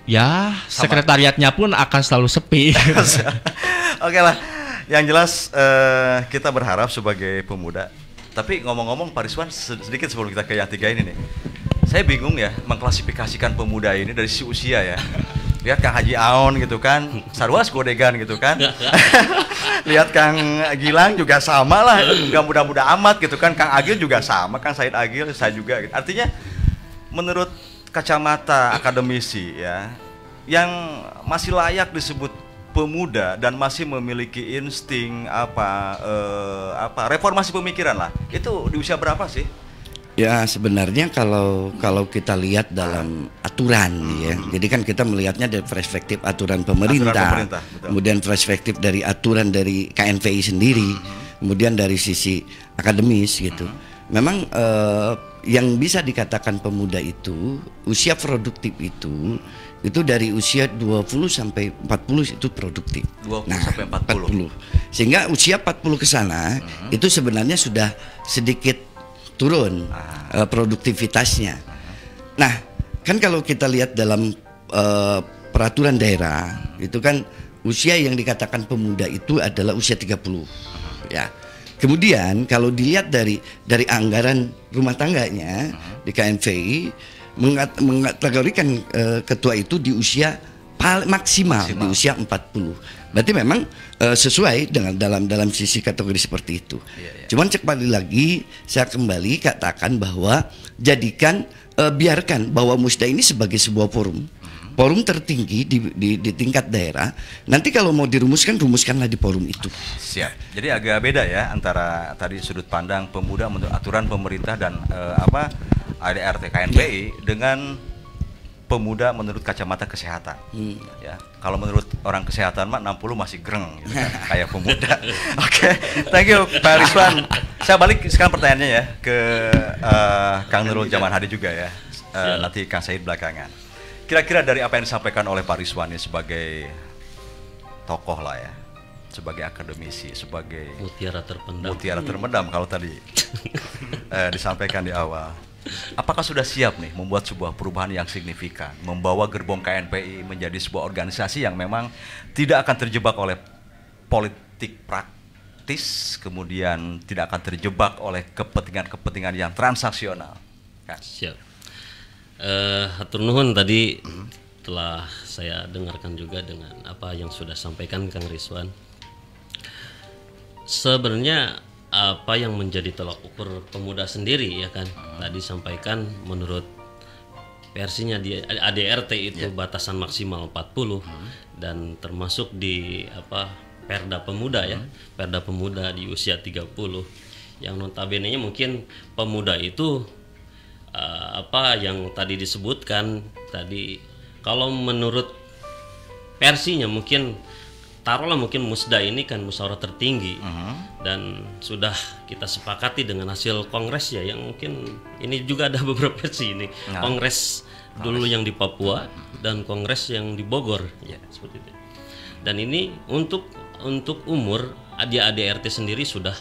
ya sekretariatnya pun akan selalu sepi. Oke lah, yang jelas kita berharap sebagai pemuda. Tapi ngomong-ngomong Pak Rizwan, sedikit sebelum kita ke yang tiga ini nih, saya bingung ya mengklasifikasikan pemuda ini dari si usia ya. Lihat Kang Haji Aon gitu kan, Sarwas godegan gitu kan. Lihat Kang Gilang juga sama lah, nggak muda-muda amat gitu kan. Kang Agil juga sama, Kang Said Agil, saya juga gitu. Artinya menurut kacamata akademisi ya, yang masih layak disebut pemuda dan masih memiliki insting reformasi pemikiran lah, itu di usia berapa sih? Ya sebenarnya kalau kita lihat dalam aturan ya, jadi kan kita melihatnya dari perspektif aturan pemerintah, kemudian perspektif dari aturan dari KNPI sendiri, kemudian dari sisi akademis gitu. Memang yang bisa dikatakan pemuda itu, usia produktif itu dari usia 20 sampai 40 itu produktif. 20 sampai 40. Sehingga usia 40 ke sana itu sebenarnya sudah sedikit turun produktivitasnya. Nah, kan kalau kita lihat dalam peraturan daerah itu kan usia yang dikatakan pemuda itu adalah usia 30. Ya. Kemudian kalau dilihat dari anggaran rumah tangganya di KNPI mengategorikan ketua itu di usia maksimal di usia 40. Berarti memang sesuai dengan dalam sisi kategori seperti itu. Cuman kembali lagi saya kembali katakan bahwa biarkan bahwa Musda ini sebagai sebuah forum forum tertinggi di tingkat daerah. Nanti kalau mau rumuskanlah di forum itu. Siap. Jadi agak beda ya antara tadi sudut pandang pemuda menurut aturan pemerintah dan ADRT KNPI dengan pemuda menurut kacamata kesehatan. Ya, kalau menurut orang kesehatan mah 60 masih greng gitu kan, kayak pemuda. Oke, thank you Pak Rizwan. Saya balik sekarang pertanyaannya ya ke Kang Nurul Zaman Hadi juga ya. Nanti Kang Said belakangan. Kira-kira dari apa yang disampaikan oleh Pak Rizwan ini sebagai tokoh lah ya, sebagai akademisi, sebagai mutiara terpendam kalau tadi disampaikan di awal. Apakah sudah siap nih membuat sebuah perubahan yang signifikan, membawa gerbong KNPI menjadi sebuah organisasi yang memang tidak akan terjebak oleh politik praktis, kemudian tidak akan terjebak oleh kepentingan-kepentingan yang transaksional? Kan? Siap. Hatur nuhun tadi telah saya dengarkan juga dengan apa yang sudah sampaikan Kang Rizwan. Sebenarnya apa yang menjadi tolak ukur pemuda sendiri ya kan, tadi sampaikan menurut versinya di ADRT itu batasan maksimal 40 dan termasuk di Perda Pemuda ya, Perda Pemuda di usia 30 yang notabene-nya mungkin pemuda itu apa yang tadi disebutkan tadi, kalau menurut versinya mungkin taruhlah mungkin musda ini kan musyawarah tertinggi dan sudah kita sepakati dengan hasil kongres ya, yang mungkin ini juga ada beberapa versi ini, kongres dulu yang di Papua dan kongres yang di Bogor ya, seperti itu. Dan ini untuk umur di ADRT sendiri sudah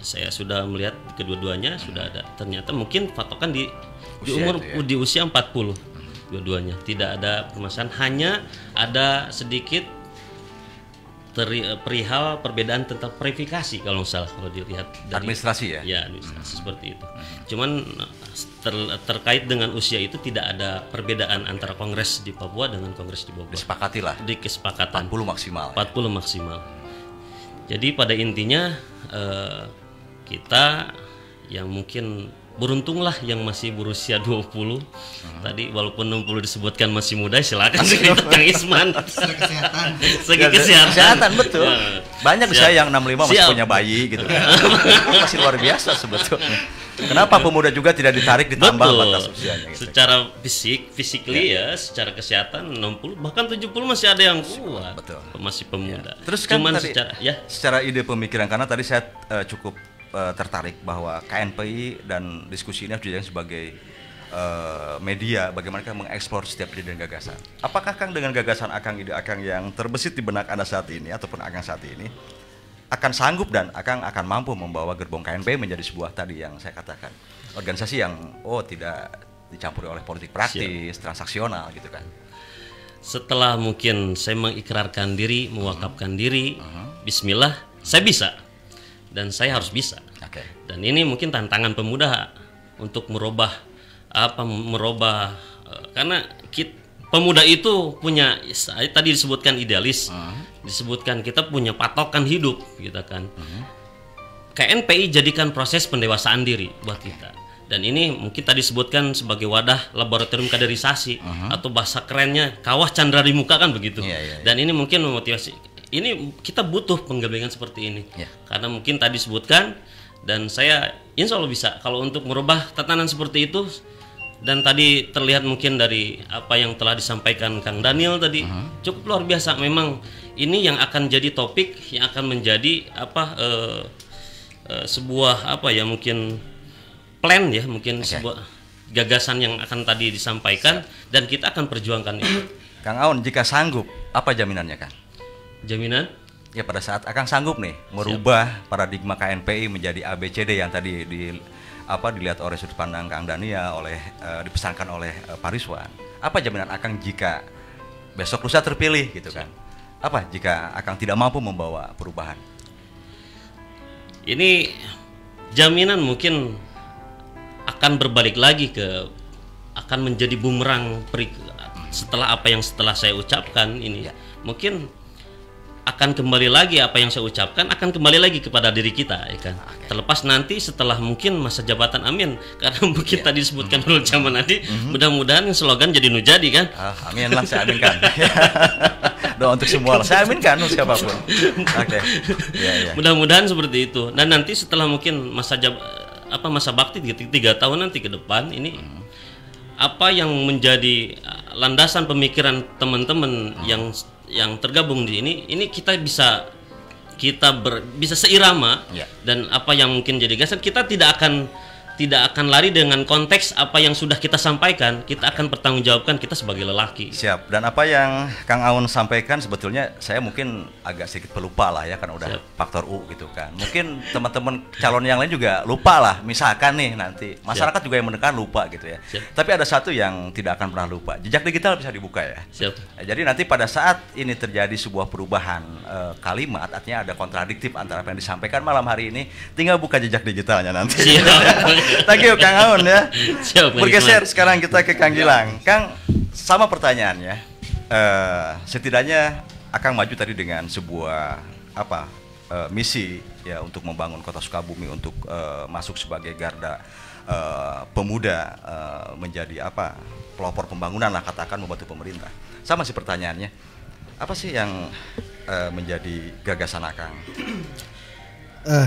saya sudah melihat kedua-duanya sudah ada, ternyata mungkin patokan di umur ya? Di usia 40 dua-duanya tidak ada permasalahan, hanya ada sedikit perihal perbedaan tentang verifikasi kalau salah, kalau dilihat dari administrasi ya? Ya, administrasi seperti itu. Cuman terkait dengan usia itu tidak ada perbedaan antara kongres di Papua dengan kongres di Bogor. Disepakati lah. Di kesepakatan. 40 maksimal. 40 maksimal. Jadi pada intinya kita yang mungkin beruntunglah yang masih berusia 20. Tadi walaupun 60 disebutkan masih muda, silakan cerita Kang Isman. Segi kesehatan betul. Banyak saya yang 65 masih punya bayi gitu. Masih luar biasa sebetulnya. Kenapa pemuda juga tidak ditarik ditambah batas usianya gitu. Secara physically ya, secara kesehatan 60 bahkan 70 masih ada yang kuat. Betul. Masih pemuda. Terus kan cuman tadi, secara ide pemikiran, karena tadi saya cukup tertarik bahwa KNPI dan diskusi ini harus dijadikan sebagai media bagaimana kita mengeksplor setiap ide dan gagasan. Apakah Kang dengan gagasan Akang, ide Akang yang terbesit di benak Anda saat ini ataupun Akang saat ini akan sanggup dan akan mampu membawa gerbong KNPI menjadi sebuah tadi yang saya katakan organisasi yang tidak dicampuri oleh politik praktis, transaksional gitu kan? Setelah mungkin saya mengikrarkan diri, mewakafkan diri, Bismillah, saya bisa. Dan saya harus bisa. Dan ini mungkin tantangan pemuda untuk merubah karena pemuda itu punya, tadi disebutkan idealis, disebutkan kita punya patokan hidup, gitu kan. KNPI jadikan proses pendewasaan diri buat kita. Dan ini mungkin tadi disebutkan sebagai wadah laboratorium kaderisasi atau bahasa kerennya kawah candra di muka kan begitu. Dan ini mungkin memotivasi. Ini kita butuh penggembleng seperti ini, karena mungkin tadi disebutkan dan saya insya Allah bisa kalau untuk merubah tatanan seperti itu. Dan tadi terlihat mungkin dari apa yang telah disampaikan Kang Daniel tadi cukup luar biasa. Memang ini yang akan jadi topik yang akan menjadi sebuah mungkin plan ya, mungkin sebuah gagasan yang akan tadi disampaikan dan kita akan perjuangkan itu. Kang Aun, jika sanggup, apa jaminannya Kang? Jaminan? Ya pada saat Akang sanggup nih merubah paradigma KNPI menjadi ABCD yang tadi dilihat oleh sudut pandang Kang Dania, dipesankan oleh Pak Rizwan. Apa jaminan Akang jika besok lusa terpilih gitu kan? Apa jika Akang tidak mampu membawa perubahan? Ini jaminan mungkin akan berbalik lagi akan menjadi bumerang setelah apa yang setelah saya ucapkan ini. Mungkin akan kembali lagi, apa yang saya ucapkan akan kembali lagi kepada diri kita, ya kan. Terlepas nanti setelah mungkin masa jabatan, amin, karena mungkin tadi disebutkan dulu zaman nanti, mudah-mudahan slogan jadi nujadi kan. Amin lah, saya aminkan. Doa untuk semua lah, saya aminkan siapapun. Mudah-mudahan seperti itu. Dan nanti setelah mungkin masa bakti 3 tahun nanti ke depan ini, apa yang menjadi landasan pemikiran teman-teman yang tergabung di ini kita bisa seirama, dan apa yang mungkin jadi gagasan, kita tidak akan lari dengan konteks apa yang sudah kita sampaikan. Kita akan pertanggungjawabkan kita sebagai lelaki. Siap. Dan apa yang Kang Aun sampaikan sebetulnya saya mungkin agak sedikit pelupa lah ya, karena udah faktor U gitu kan. Mungkin teman-teman calon yang lain juga lupa lah. Misalkan nih nanti masyarakat juga yang mendengar lupa gitu ya. Tapi ada satu yang tidak akan pernah lupa. Jejak digital bisa dibuka ya. Jadi nanti pada saat ini terjadi sebuah perubahan kalimat, artinya ada kontradiktif antara apa yang disampaikan malam hari ini, tinggal buka jejak digitalnya nanti. Thank you Kang Aun ya. Bergeser sekarang kita ke Kang Gilang. Kang, sama pertanyaannya. Setidaknya Akang maju tadi dengan sebuah misi ya untuk membangun Kota Sukabumi, untuk masuk sebagai garda pemuda, menjadi pelopor pembangunan lah, katakan membantu pemerintah. Sama sih pertanyaannya. Apa sih yang menjadi gagasan Akang?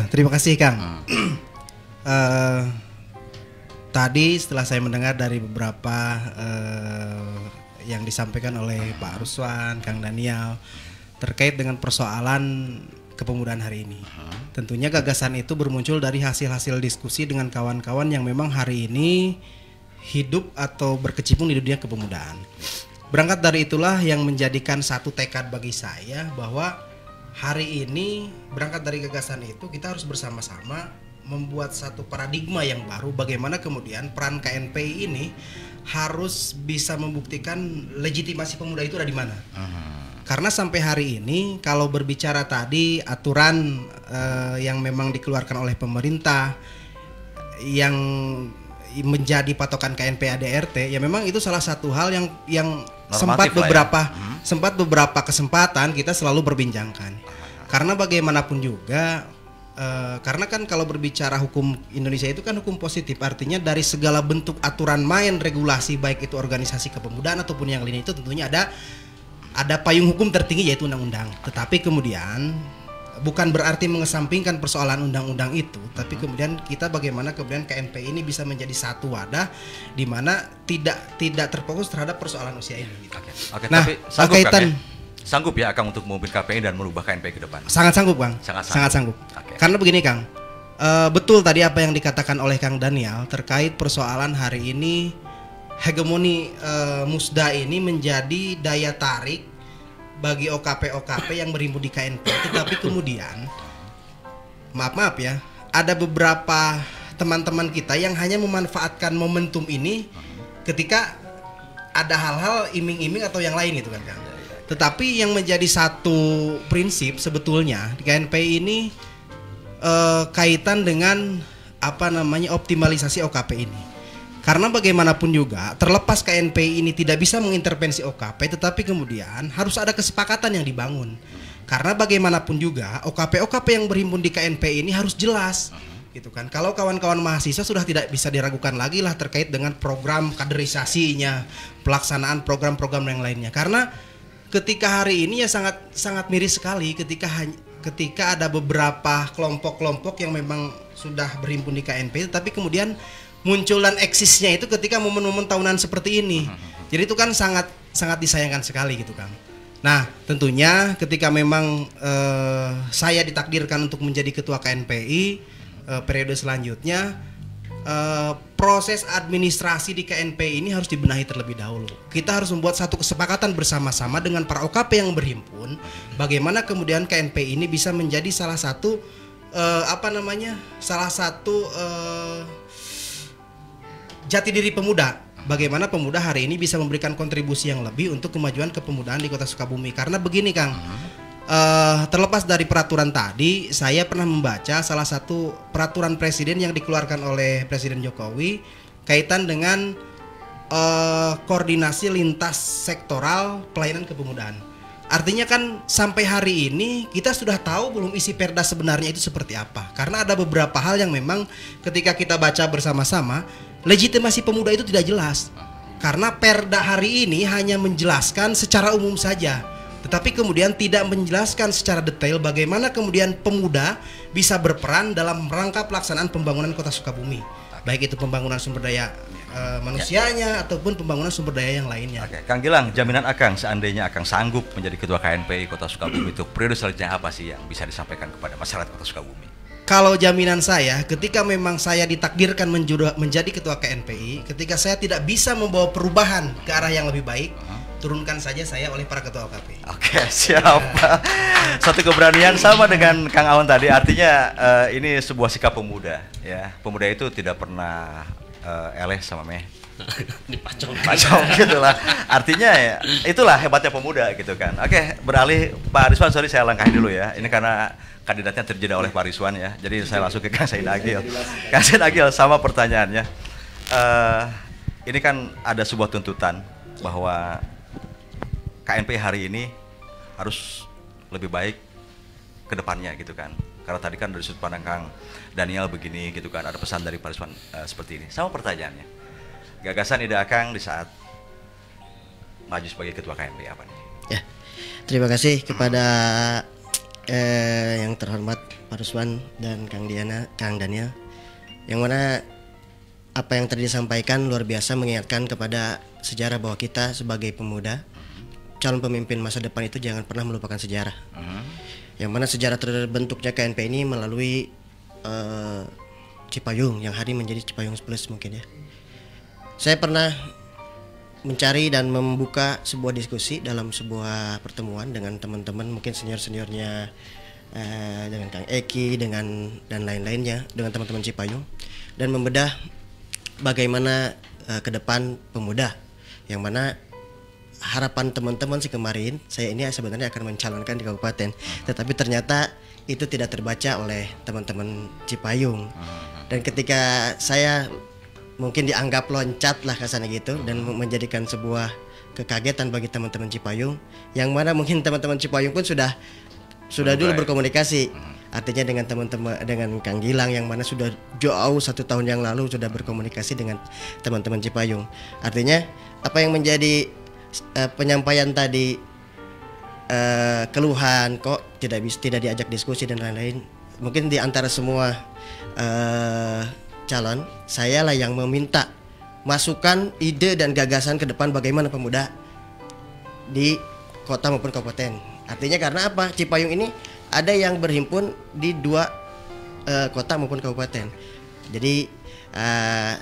Terima kasih Kang. Tadi setelah saya mendengar dari beberapa yang disampaikan oleh Pak Ruswan, Kang Daniel terkait dengan persoalan kepemudaan hari ini, tentunya gagasan itu bermuncul dari hasil-hasil diskusi dengan kawan-kawan yang memang hari ini hidup atau berkecimpung di dunia kepemudaan. Berangkat dari itulah yang menjadikan satu tekad bagi saya bahwa hari ini berangkat dari gagasan itu kita harus bersama-sama membuat satu paradigma yang baru, bagaimana kemudian peran KNPI ini harus bisa membuktikan legitimasi pemuda itu ada di mana. Karena sampai hari ini kalau berbicara tadi aturan yang memang dikeluarkan oleh pemerintah yang menjadi patokan KNPI ADRT, ya memang itu salah satu hal yang sempat beberapa kesempatan kita selalu berbincangkan. Karena bagaimanapun juga karena kan kalau berbicara hukum Indonesia itu kan hukum positif, artinya dari segala bentuk aturan main regulasi, baik itu organisasi kepemudaan ataupun yang lain, itu tentunya ada payung hukum tertinggi yaitu undang-undang. Tetapi kemudian bukan berarti mengesampingkan persoalan undang-undang itu, tapi kemudian kita bagaimana kemudian KNPI ini bisa menjadi satu wadah di mana tidak terfokus terhadap persoalan usia ini. Nah, tapi sanggup ya Kang untuk memimpin KPI dan merubah KNPI ke depan? Sangat sanggup Bang, sangat sanggup. Karena begini Kang, betul tadi apa yang dikatakan oleh Kang Daniel terkait persoalan hari ini hegemoni Musda ini menjadi daya tarik bagi OKP-OKP yang berhimpun di KNPI. Tetapi kemudian maaf ya, ada beberapa teman-teman kita yang hanya memanfaatkan momentum ini ketika ada hal-hal iming-iming atau yang lain gitu kan Kang. Tetapi yang menjadi satu prinsip sebetulnya di KNPI ini kaitan dengan optimalisasi OKP ini. Karena bagaimanapun juga terlepas KNPI ini tidak bisa mengintervensi OKP, tetapi kemudian harus ada kesepakatan yang dibangun. Karena bagaimanapun juga OKP-OKP yang berhimpun di KNPI ini harus jelas, gitu kan. Kalau kawan-kawan mahasiswa sudah tidak bisa diragukan lagi lah terkait dengan program kaderisasinya, pelaksanaan program-program yang lainnya. Karena ketika hari ini ya sangat miris sekali ketika ada beberapa kelompok-kelompok yang memang sudah berhimpun di KNPI, tapi kemudian munculan eksisnya itu ketika momen-momen tahunan seperti ini. Jadi itu kan sangat disayangkan sekali gitu kan. Nah tentunya ketika memang saya ditakdirkan untuk menjadi ketua KNPI periode selanjutnya, proses administrasi di KNPI ini harus dibenahi terlebih dahulu. Kita harus membuat satu kesepakatan bersama-sama dengan para OKP yang berhimpun, bagaimana kemudian KNPI ini bisa menjadi salah satu jati diri pemuda. Bagaimana pemuda hari ini bisa memberikan kontribusi yang lebih untuk kemajuan kepemudaan di Kota Sukabumi. Karena begini Kang, terlepas dari peraturan tadi, saya pernah membaca salah satu peraturan presiden yang dikeluarkan oleh Presiden Jokowi kaitan dengan koordinasi lintas sektoral pelayanan kepemudaan. Artinya kan sampai hari ini kita sudah tahu belum isi perda sebenarnya itu seperti apa. Karena ada beberapa hal yang memang ketika kita baca bersama-sama, legitimasi pemuda itu tidak jelas. Karena perda hari ini hanya menjelaskan secara umum saja, tetapi kemudian tidak menjelaskan secara detail bagaimana kemudian pemuda bisa berperan dalam rangka pelaksanaan pembangunan Kota Sukabumi. Baik itu pembangunan sumber daya manusianya ataupun pembangunan sumber daya yang lainnya. Oke, Kang Gilang, jaminan Akang seandainya Akang sanggup menjadi ketua KNPI Kota Sukabumi itu periode selanjutnya apa sih yang bisa disampaikan kepada masyarakat Kota Sukabumi? Kalau jaminan saya, ketika memang saya ditakdirkan menjadi ketua KNPI, ketika saya tidak bisa membawa perubahan ke arah yang lebih baik, turunkan saja saya oleh para ketua OKP. Oke, siap. Satu keberanian sama dengan Kang Awan tadi, artinya ini sebuah sikap pemuda, ya. Pemuda itu tidak pernah eleh sama meh. Dipacong Gitulah. Artinya ya, itulah hebatnya pemuda gitu kan. Oke, beralih Pak Rizwan, sorry saya langkahin dulu ya. Ini karena kandidatnya terjadi oleh Pak Rizwan ya. Jadi saya langsung ke Kang Said Agil. Kang Said Agil, sama pertanyaannya. Ini kan ada sebuah tuntutan bahwa KNPI hari ini harus lebih baik ke depannya gitu kan. Karena tadi kan dari sudut pandang Kang Daniel begini gitu kan, ada pesan dari Pak Rizwan seperti ini. Sama pertanyaannya, gagasan ide Akang di saat maju sebagai ketua KNPI apa nih? Ya, terima kasih kepada yang terhormat Pak Rizwan dan Kang Daniel, yang mana apa yang tadi disampaikan luar biasa mengingatkan kepada sejarah bahwa kita sebagai pemuda calon pemimpin masa depan itu jangan pernah melupakan sejarah. Yang mana sejarah terbentuknya KNPI ini melalui Cipayung, yang hari menjadi Cipayung Plus mungkin ya. Saya pernah mencari dan membuka sebuah diskusi dalam sebuah pertemuan dengan teman-teman, mungkin senior-seniornya, dengan Kang Eki, dan lain-lainnya, dengan teman-teman Cipayung, dan membedah bagaimana ke depan pemuda, yang mana harapan teman-teman sih kemarin saya ini sebenarnya akan mencalonkan di kabupaten, tetapi ternyata itu tidak terbaca oleh teman-teman Cipayung. Dan ketika saya mungkin dianggap loncat lah kasarnya gitu, dan menjadikan sebuah kekagetan bagi teman-teman Cipayung, yang mana mungkin teman-teman Cipayung pun sudah dulu berkomunikasi, artinya dengan teman-teman, dengan Kang Gilang yang mana sudah jauh 1 tahun yang lalu sudah berkomunikasi dengan teman-teman Cipayung. Artinya apa yang menjadi penyampaian tadi, keluhan kok tidak diajak diskusi dan lain-lain, mungkin di antara semua calon, saya lah yang meminta masukan, ide dan gagasan ke depan bagaimana pemuda di kota maupun kabupaten. Artinya karena apa? Cipayung ini ada yang berhimpun di 2 kota maupun kabupaten. Jadi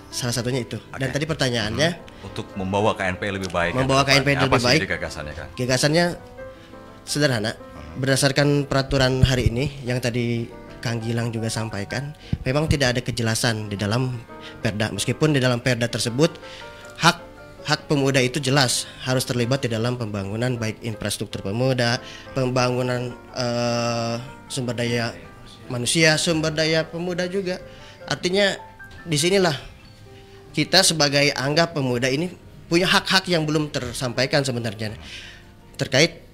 salah satunya itu. Dan tadi pertanyaannya untuk membawa KNPI lebih baik. Membawa KNPI lebih baik. Gagasannya, Kang? Gagasannya sederhana. Berdasarkan peraturan hari ini yang tadi Kang Gilang juga sampaikan, memang tidak ada kejelasan di dalam perda. Meskipun di dalam perda tersebut hak pemuda itu jelas harus terlibat di dalam pembangunan baik infrastruktur pemuda, pembangunan sumber daya manusia, sumber daya pemuda juga. Artinya disinilah kita sebagai anggap pemuda ini punya hak-hak yang belum tersampaikan sebenarnya terkait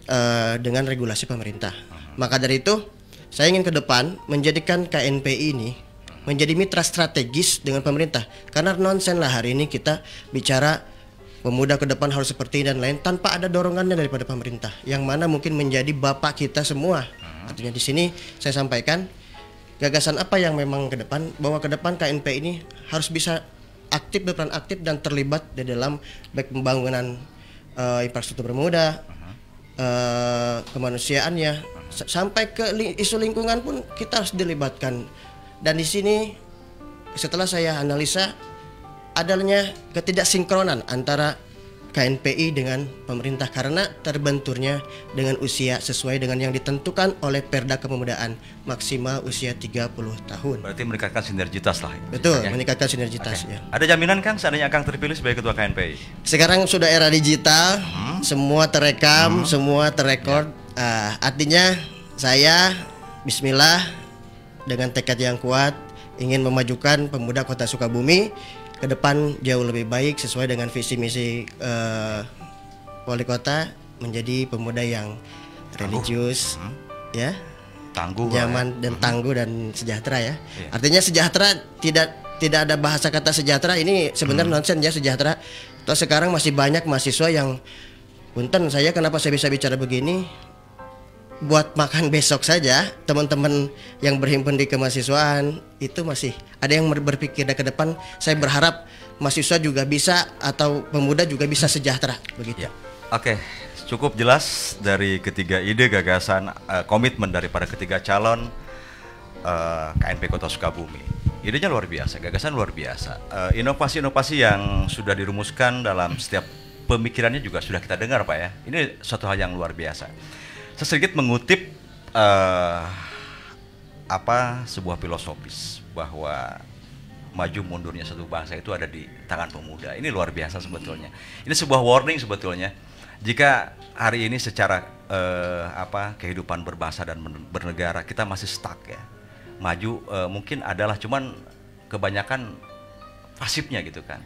dengan regulasi pemerintah. Maka dari itu saya ingin ke depan menjadikan KNPI ini menjadi mitra strategis dengan pemerintah. Karena nonsen lah hari ini kita bicara pemuda ke depan harus seperti dan lain tanpa ada dorongannya daripada pemerintah, yang mana mungkin menjadi bapak kita semua. Artinya di sini saya sampaikan gagasan apa yang memang ke depan, bahwa ke depan KNPI ini harus bisa aktif, berperan aktif dan terlibat di dalam baik pembangunan infrastruktur pemuda, kemanusiaannya, sampai ke isu lingkungan pun kita harus dilibatkan. Dan di sini setelah saya analisa adanya ketidaksinkronan antara KNPI dengan pemerintah karena terbenturnya dengan usia sesuai dengan yang ditentukan oleh Perda Kepemudaan, maksimal usia 30 tahun. Berarti meningkatkan sinergitas lah. Betul, ya? Meningkatkan sinergitas. Ya. Ada jaminan Kang seandainya Kang terpilih sebagai ketua KNPI? Sekarang sudah era digital, semua terekam, semua terekord. Artinya saya bismillah dengan tekad yang kuat ingin memajukan pemuda Kota Sukabumi ke depan jauh lebih baik sesuai dengan visi misi wali kota, menjadi pemuda yang religius, ya, tangguh, nyaman dan tangguh dan sejahtera ya. Artinya sejahtera tidak ada bahasa kata sejahtera ini sebenarnya nonsen ya sejahtera. Terus sekarang masih banyak mahasiswa yang punten saya kenapa saya bisa bicara begini? Buat makan besok saja teman-teman yang berhimpun di kemahasiswaan itu masih ada yang berpikir ke depan. Saya berharap mahasiswa juga bisa atau pemuda juga bisa sejahtera begitu. Ya. Oke, cukup jelas dari ketiga ide gagasan komitmen daripada ketiga calon KNP Kota Sukabumi. Idenya luar biasa, gagasan luar biasa. Inovasi-inovasi yang sudah dirumuskan dalam setiap pemikirannya juga sudah kita dengar Pak ya. Ini suatu hal yang luar biasa. Saya sedikit mengutip sebuah filosofis bahwa maju mundurnya satu bangsa itu ada di tangan pemuda. Ini luar biasa sebetulnya. Ini sebuah warning sebetulnya. Jika hari ini secara kehidupan berbangsa dan bernegara kita masih stuck ya. Maju mungkin adalah cuman kebanyakan pasifnya gitu kan.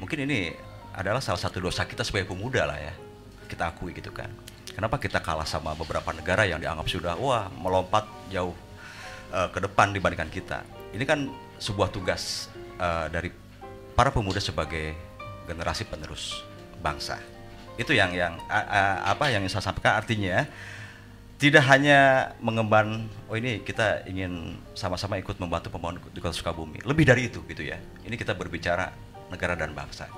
Mungkin ini adalah salah satu dosa kita sebagai pemuda lah ya. Kita akui gitu kan. Kenapa kita kalah sama beberapa negara yang dianggap sudah melompat jauh ke depan dibandingkan kita? Ini kan sebuah tugas dari para pemuda sebagai generasi penerus bangsa. Itu yang saya sampaikan artinya tidak hanya mengemban ini kita ingin sama-sama ikut membantu pembangunan di Kota Sukabumi. Lebih dari itu gitu ya. Ini kita berbicara negara dan bangsa.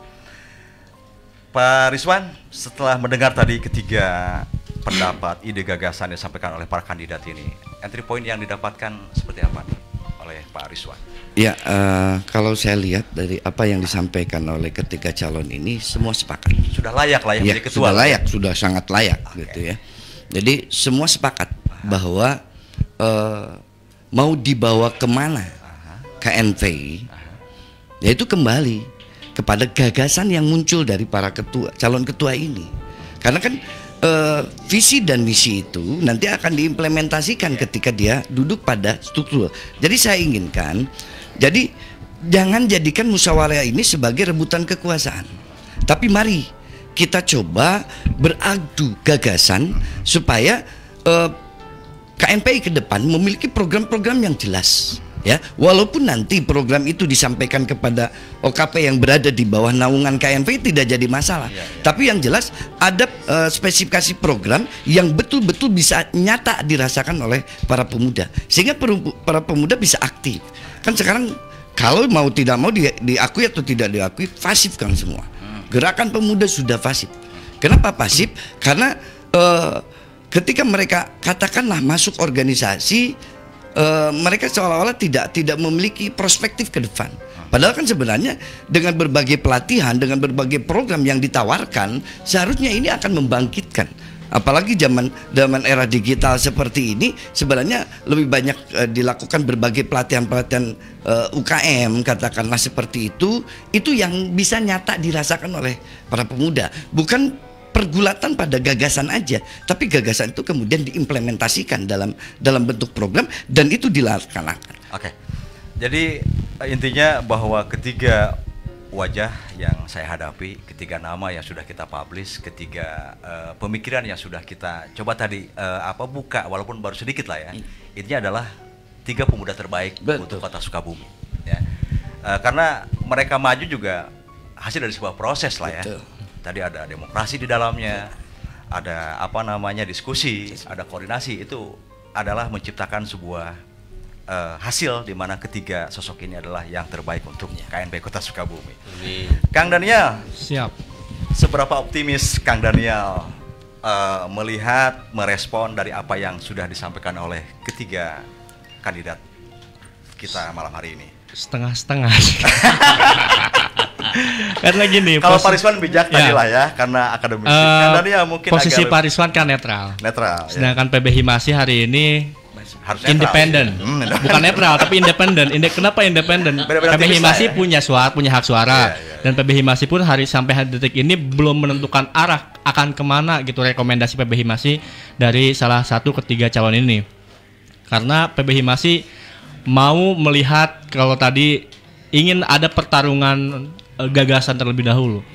Pak Rizwan, setelah mendengar tadi ketiga pendapat, ide gagasan yang disampaikan oleh para kandidat ini, entry point yang didapatkan seperti apa nih oleh Pak Rizwan? Ya, kalau saya lihat dari apa yang disampaikan oleh ketiga calon ini, semua sepakat. Sudah layak lah ya menjadi ketua. Sudah layak, sudah sangat layak gitu ya. Jadi semua sepakat bahwa mau dibawa kemana KNPI, yaitu kembali kepada gagasan yang muncul dari para calon ketua ini. Karena kan visi dan misi itu nanti akan diimplementasikan ketika dia duduk pada struktur. Jadi saya inginkan, jadi jangan jadikan musyawarah ini sebagai rebutan kekuasaan. Tapi mari kita coba beradu gagasan supaya KNPI ke depan memiliki program-program yang jelas. Ya, walaupun nanti program itu disampaikan kepada OKP yang berada di bawah naungan KNPI tidak jadi masalah. Tapi yang jelas ada spesifikasi program yang betul-betul bisa nyata dirasakan oleh para pemuda, sehingga para pemuda bisa aktif. Kan sekarang kalau mau tidak mau diakui atau tidak diakui pasif kan semua. Gerakan pemuda sudah pasif. Kenapa pasif? Karena ketika mereka katakanlah masuk organisasi, mereka seolah-olah tidak memiliki perspektif ke depan. Padahal kan sebenarnya dengan berbagai pelatihan, dengan berbagai program yang ditawarkan, seharusnya ini akan membangkitkan. Apalagi zaman era digital seperti ini, sebenarnya lebih banyak dilakukan berbagai pelatihan-pelatihan UKM, katakanlah seperti itu yang bisa nyata dirasakan oleh para pemuda. Bukan pergulatan pada gagasan aja, tapi gagasan itu kemudian diimplementasikan dalam bentuk program dan itu dilaksanakan. Oke. Jadi intinya bahwa ketiga wajah yang saya hadapi, ketiga nama yang sudah kita publish, ketiga pemikiran yang sudah kita coba tadi buka walaupun baru sedikit lah ya. Intinya adalah tiga pemuda terbaik untuk Kota Sukabumi. Ya. Karena mereka maju juga hasil dari sebuah proses lah ya. Tadi ada demokrasi di dalamnya, ada diskusi, ada koordinasi. Itu adalah menciptakan sebuah hasil di mana ketiga sosok ini adalah yang terbaik untuk KNP Kota Sukabumi. Kang Daniel, siap. Seberapa optimis Kang Daniel melihat, merespon dari apa yang sudah disampaikan oleh ketiga kandidat kita malam hari ini? Setengah-setengah. Karena gini, kalau Pak Rizwan bijak tadi lah ya, karena akademisi. Mungkin posisi Pak Rizwan kan netral. Sedangkan PB Himasi hari ini harus independen. Bukan netral tapi independen. Kenapa independen? PB Himasi punya hak suara. Dan PB Himasi pun sampai detik ini belum menentukan arah akan kemana gitu rekomendasi PB Himasi dari salah satu ketiga calon ini. Karena PB Himasi mau melihat kalau tadi ingin ada pertarungan gagasan terlebih dahulu.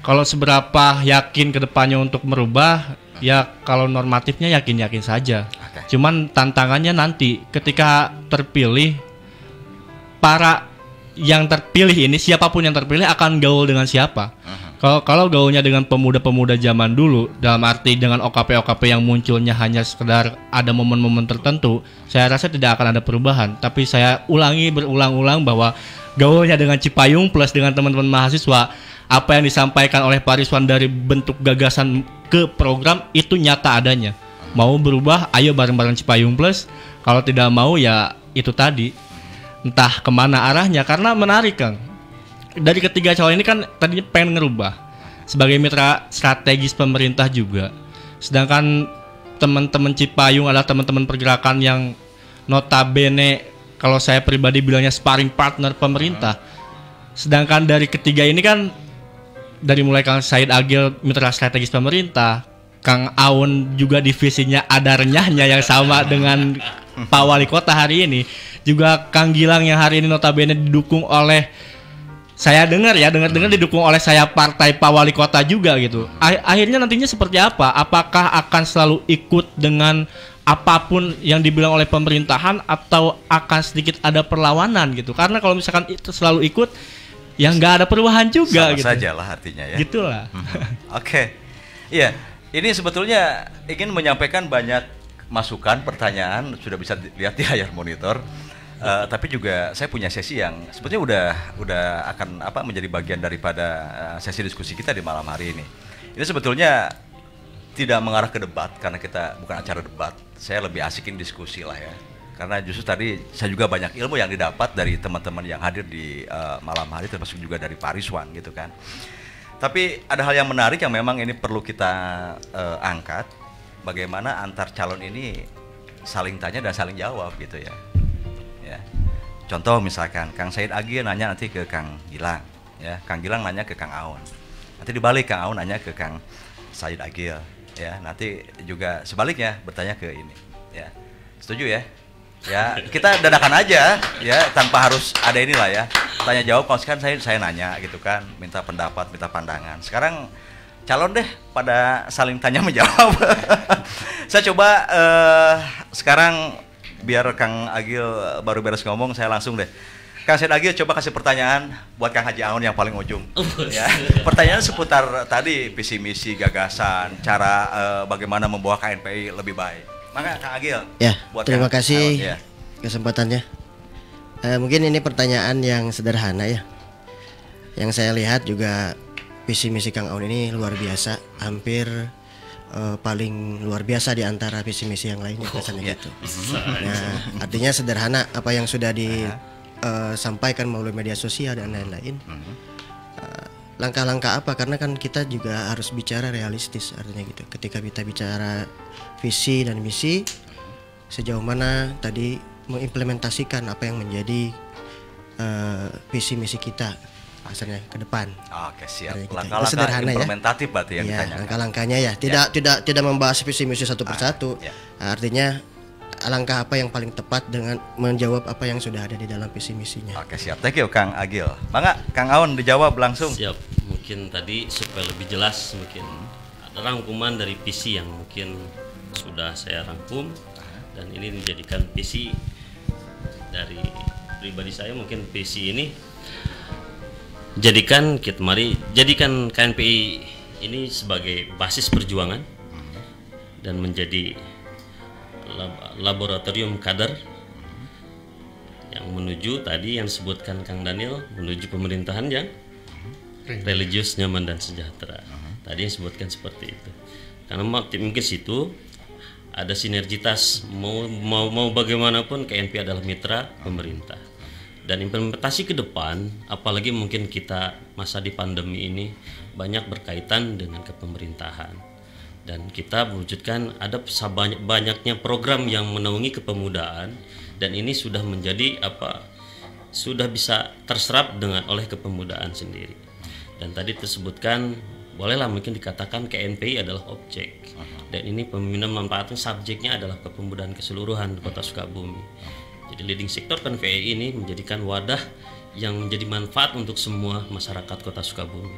Kalau seberapa yakin ke depannya untuk merubah, Ya kalau normatifnya yakin-yakin saja. Cuman tantangannya nanti ketika terpilih, para yang terpilih ini, siapapun yang terpilih akan gaul dengan siapa. Kalau gaulnya dengan pemuda-pemuda zaman dulu, dalam arti dengan OKP-OKP yang munculnya hanya sekedar ada momen-momen tertentu, saya rasa tidak akan ada perubahan. Tapi saya ulangi berulang-ulang bahwa gaulnya dengan Cipayung plus dengan teman-teman mahasiswa, apa yang disampaikan oleh Pak Rizwan dari bentuk gagasan ke program itu nyata adanya. Mau berubah, ayo bareng-bareng Cipayung plus. Kalau tidak mau ya itu tadi, entah kemana arahnya. Karena menarik Kang, dari ketiga calon ini kan tadinya pengen ngerubah sebagai mitra strategis pemerintah juga. Sedangkan teman-teman Cipayung adalah teman-teman pergerakan yang notabene kalau saya pribadi bilangnya sparring partner pemerintah. Sedangkan dari ketiga ini kan, dari mulai Kang Said Agil mitra strategis pemerintah, Kang Aun juga divisinya ada renyahnya yang sama dengan Pak Wali Kota hari ini, juga Kang Gilang yang hari ini notabene didukung oleh, saya dengar didukung oleh saya partai Pak Wali Kota juga gitu. Akhirnya nantinya seperti apa? Apakah akan selalu ikut dengan apapun yang dibilang oleh pemerintahan atau akan sedikit ada perlawanan gitu? Karena kalau misalkan itu selalu ikut, ya nggak ada perubahan juga. Sama gitu. saja lah artinya ya. Gitulah. Oke. Iya, ini sebetulnya ingin menyampaikan banyak masukan, pertanyaan, sudah bisa dilihat di layar monitor. Tapi juga saya punya sesi yang sebetulnya udah akan menjadi bagian daripada sesi diskusi kita di malam hari ini. Ini sebetulnya tidak mengarah ke debat karena kita bukan acara debat. Saya lebih asikin diskusi lah ya. Karena justru tadi saya juga banyak ilmu yang didapat dari teman-teman yang hadir di malam hari, termasuk juga dari Pak Rizwan gitu kan. Tapi ada hal yang menarik yang memang ini perlu kita angkat. Bagaimana antar calon ini saling tanya dan saling jawab gitu ya. Contoh misalkan Kang Said Agil nanya nanti ke Kang Gilang, ya. Kang Gilang nanya ke Kang Aun. Nanti dibalik Kang Aun nanya ke Kang Said Agil, ya. Nanti juga sebaliknya bertanya ke ini, ya. Setuju ya? Ya, kita dadakan aja, ya, tanpa harus ada inilah ya. Tanya jawab, kalau sekarang saya nanya gitu kan, minta pendapat, minta pandangan. Sekarang calon deh pada saling tanya menjawab. Saya coba sekarang biar Kang Agil baru beres ngomong, saya langsung deh. Kang Said Agil coba kasih pertanyaan buat Kang Haji Aun yang paling ujung. Ya. Pertanyaan seputar tadi visi misi, gagasan, cara bagaimana membawa KNPI lebih baik. Maka Kang Agil. Ya, buat terima Kang kasih Aun, ya. kesempatannya. Mungkin ini pertanyaan yang sederhana ya. Yang saya lihat juga visi misi Kang Aun ini luar biasa, hampir paling luar biasa di antara visi misi yang lainnya kesannya gitu. Nah, artinya sederhana apa yang sudah disampaikan melalui media sosial dan lain-lain. Langkah-langkah apa? Karena kan kita juga harus bicara realistis artinya gitu. Ketika kita bicara visi dan misi, sejauh mana tadi mengimplementasikan apa yang menjadi visi misi kita asalnya ke depan. Oke, siap. Gitu. Langkah-langkah implementatif berarti yang ditanyakan. Langkah-langkahnya ya. Tidak membahas visi misi satu persatu. Artinya langkah apa yang paling tepat dengan menjawab apa yang sudah ada di dalam visi misinya. Oke, siap. Thank you Kang Agil. Bangga, Kang Aun dijawab langsung. Siap. Mungkin tadi supaya lebih jelas, mungkin ada rangkuman dari visi yang mungkin sudah saya rangkum dan ini dijadikan visi dari pribadi saya. Mungkin visi ini jadikan KNPI ini sebagai basis perjuangan dan menjadi laboratorium kader yang menuju tadi yang disebutkan Kang Daniel, menuju pemerintahan yang religius, nyaman dan sejahtera. Tadi yang disebutkan seperti itu. Karena mungkin situ ada sinergitas, mau bagaimanapun KNPI adalah mitra pemerintah. Dan implementasi ke depan, apalagi mungkin kita masa di pandemi ini banyak berkaitan dengan kepemerintahan. Dan kita mewujudkan ada banyaknya program yang menaungi kepemudaan dan ini sudah menjadi sudah bisa terserap oleh kepemudaan sendiri. Dan tadi tersebutkan, bolehlah mungkin dikatakan KNPI adalah objek. Dan ini pembinaan manfaatnya subjeknya adalah kepemudaan keseluruhan Kota Sukabumi. Jadi leading sektor KNPI ini menjadikan wadah yang menjadi manfaat untuk semua masyarakat Kota Sukabumi.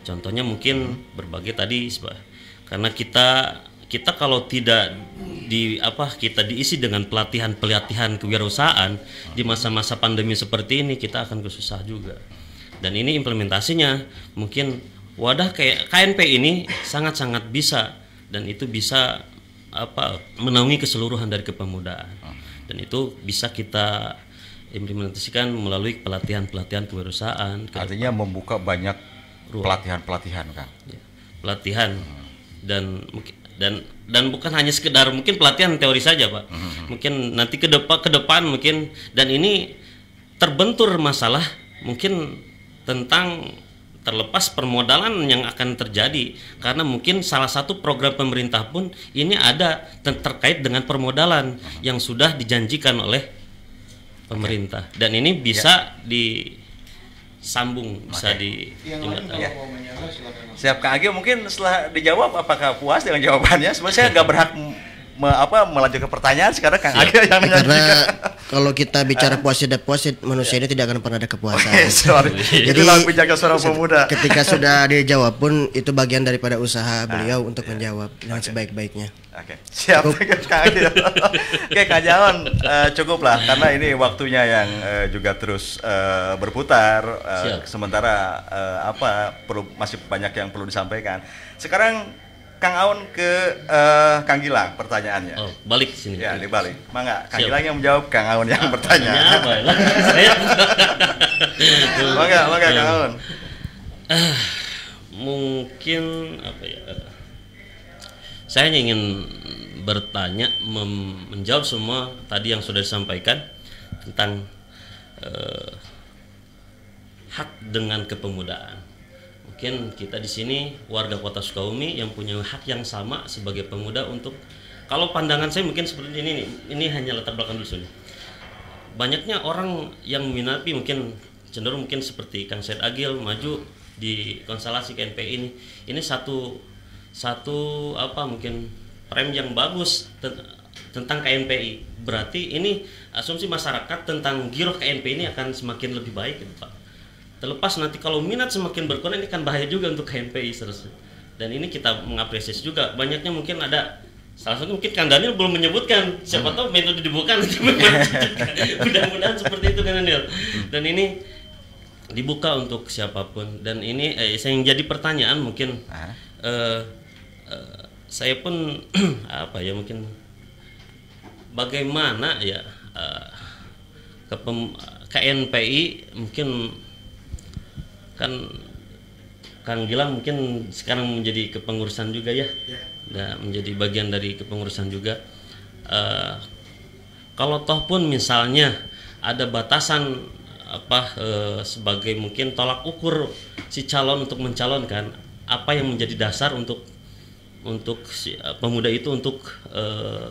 Contohnya mungkin berbagai tadi Karena kita kalau tidak kita diisi dengan pelatihan kewirausahaan di masa-masa pandemi seperti ini, kita akan kesusah juga. Dan ini implementasinya mungkin wadah kayak KNP ini sangat-sangat bisa, dan itu bisa menaungi keseluruhan dari kepemudaan. Dan itu bisa kita implementasikan melalui pelatihan kewirausasahaan. Artinya membuka banyak pelatihan Kang. Ya, pelatihan dan bukan hanya sekedar mungkin pelatihan teori saja, Pak. Mungkin nanti ke depan mungkin, dan ini terbentur masalah mungkin tentang terlepas permodalan yang akan terjadi, karena mungkin salah satu program pemerintah pun ini ada terkait dengan permodalan yang sudah dijanjikan oleh pemerintah, dan ini bisa disambung, bisa dijembatani. Siap, Kang Agi, mungkin setelah dijawab apakah puas dengan jawabannya? Sebenarnya saya nggak berhak melanjutkan pertanyaan, sekarang Kang Agi yang nanya. Karena kalau kita bicara puas tidak puas, manusia ini tidak akan pernah ada kepuasan. Jadi bicara suara pemuda. Ketika sudah dijawab pun itu bagian daripada usaha beliau untuk menjawab dengan sebaik-baiknya. Oke, siap Kang Agi. Oke, Kang Jaon, cukuplah karena ini waktunya yang juga terus berputar. Sementara masih banyak yang perlu disampaikan. Sekarang Kang Aun ke Kang Gilang pertanyaannya. Oh, balik sini. Ya, dibalik. Mangga, Kang Gilang yang menjawab, Kang Aun yang bertanya. Mangga Kang Aun. Mungkin saya ingin bertanya, menjawab semua tadi yang sudah disampaikan tentang hak dengan kepemudaan. Mungkin kita di sini warga Kota Sukabumi yang punya hak yang sama sebagai pemuda untuk, kalau pandangan saya mungkin seperti ini hanya latar belakang dulu. Banyaknya orang yang meminati mungkin cenderung mungkin seperti Kang Said Agil maju di konstelasi KNPI ini. Ini satu mungkin frame yang bagus tentang KNPI. Berarti ini asumsi masyarakat tentang giroh KNPI ini akan semakin lebih baik, gitu, Pak. Terlepas nanti kalau minat semakin berkurang, ini kan bahaya juga untuk KNPI seterusnya. Dan ini kita mengapresiasi juga. Banyaknya mungkin ada, salah satu mungkin Kang Daniel belum menyebutkan, siapa tahu metode dibuka nanti mudah-mudahan seperti itu kan Daniel. Dan ini dibuka untuk siapapun. Dan ini saya yang jadi pertanyaan mungkin saya pun mungkin bagaimana ya KNPI mungkin kan Kang Gilang mungkin sekarang menjadi kepengurusan juga ya, menjadi bagian dari kepengurusan juga. Kalau toh pun misalnya ada batasan sebagai mungkin tolak ukur si calon untuk mencalonkan, apa yang menjadi dasar untuk si pemuda itu untuk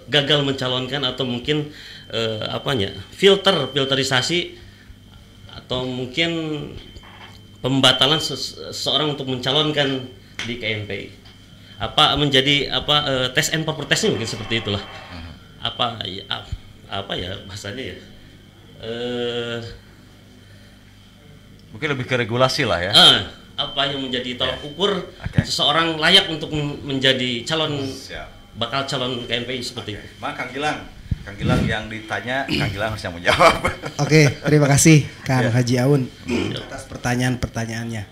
gagal mencalonkan, atau mungkin filterisasi atau mungkin pembatalan seseorang untuk mencalonkan di KNPI, menjadi tes and proper testnya mungkin seperti itulah. Bahasanya ya mungkin lebih ke regulasi lah ya. Apa yang menjadi tolak ukur seseorang layak untuk menjadi bakal calon KNPI seperti itu. Kang Gilang yang ditanya, Kang Gilang harus yang menjawab. Oke, terima kasih Kang Haji Aun atas pertanyaannya.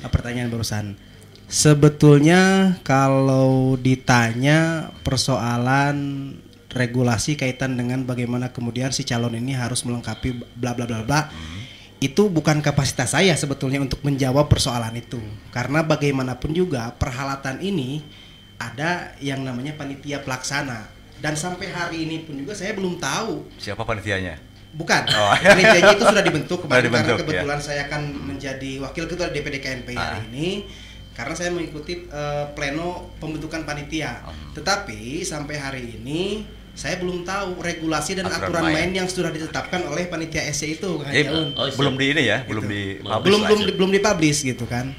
Pertanyaan barusan. Sebetulnya kalau ditanya persoalan regulasi kaitan dengan bagaimana kemudian si calon ini harus melengkapi bla bla bla bla, itu bukan kapasitas saya sebetulnya untuk menjawab persoalan itu. Karena bagaimanapun juga perhelatan ini ada yang namanya panitia pelaksana. Dan sampai hari ini pun juga saya belum tahu siapa panitianya. Bukan, panitianya itu sudah dibentuk kemarin, karena kebetulan saya akan menjadi wakil ketua DPD KNPI hari ini, karena saya mengikuti pleno pembentukan panitia. Tetapi sampai hari ini saya belum tahu regulasi dan aturan main yang sudah ditetapkan oleh panitia SC itu, Kang Jaun. Belum di ini ya, belum dipublish gitu. Belum dipublish gitu kan.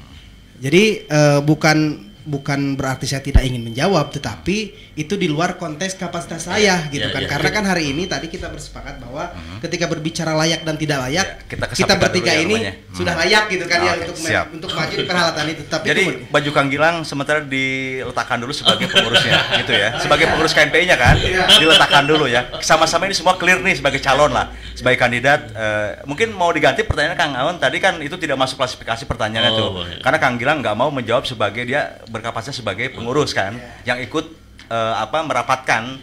Jadi bukan bukan berarti saya tidak ingin menjawab, tetapi itu di luar konteks kapasitas saya gitu kan. Karena kan hari ini tadi kita bersepakat bahwa ketika berbicara layak dan tidak layak, kita bertiga ini sudah layak gitu kan ya untuk maju di perhelatan itu. Tapi jadi baju Kang Gilang sementara diletakkan dulu sebagai pengurusnya gitu ya. Sebagai pengurus KNPI-nya kan, diletakkan dulu ya. Sama-sama ini semua clear nih sebagai calon lah, sebagai kandidat. Mungkin mau diganti pertanyaan Kang Awan tadi kan itu tidak masuk klasifikasi pertanyaannya tuh. Karena Kang Gilang nggak mau menjawab sebagai dia berkapasitas sebagai pengurus kan, yang ikut merapatkan.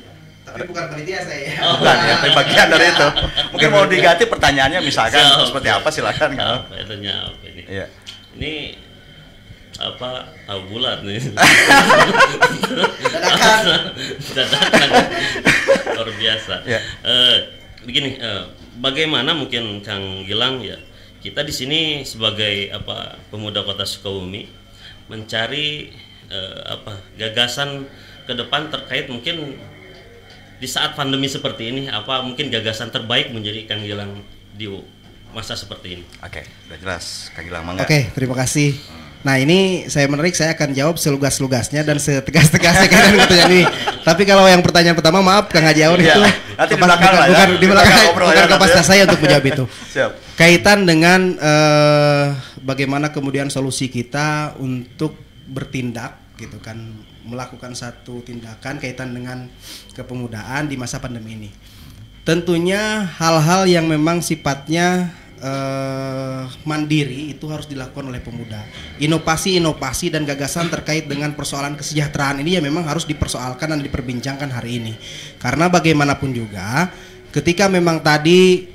Tapi bukan panitia saya. Bukan ya, tapi bagian dari itu. Mungkin mau diganti pertanyaannya misalkan seperti apa, silakan Kang. Ini. Iya. Ini apa tahu bulat nih. Dadakan. Luar biasa. Ya. Begini, bagaimana mungkin Kang Gilang ya, kita di sini sebagai pemuda Kota Sukabumi mencari gagasan ke depan terkait mungkin di saat pandemi seperti ini, apa mungkin gagasan terbaik menjadi Kang Gilang di masa seperti ini. Oke, udah jelas Kang Gilang, mangga. Oke, terima kasih. Nah ini saya menarik, saya akan jawab selugas-lugasnya dan setegas-tegasnya kan ini. Tapi kalau yang pertanyaan pertama, maaf Kang Haji Awan, itu bukan kapasitas saya untuk menjawab itu. Siap. Kaitan dengan bagaimana kemudian solusi kita untuk bertindak gitu kan, melakukan satu tindakan kaitan dengan kepemudaan di masa pandemi ini. Tentunya hal-hal yang memang sifatnya mandiri itu harus dilakukan oleh pemuda. Inovasi-inovasi dan gagasan terkait dengan persoalan kesejahteraan ini ya memang harus dipersoalkan dan diperbincangkan hari ini. Karena bagaimanapun juga ketika memang tadi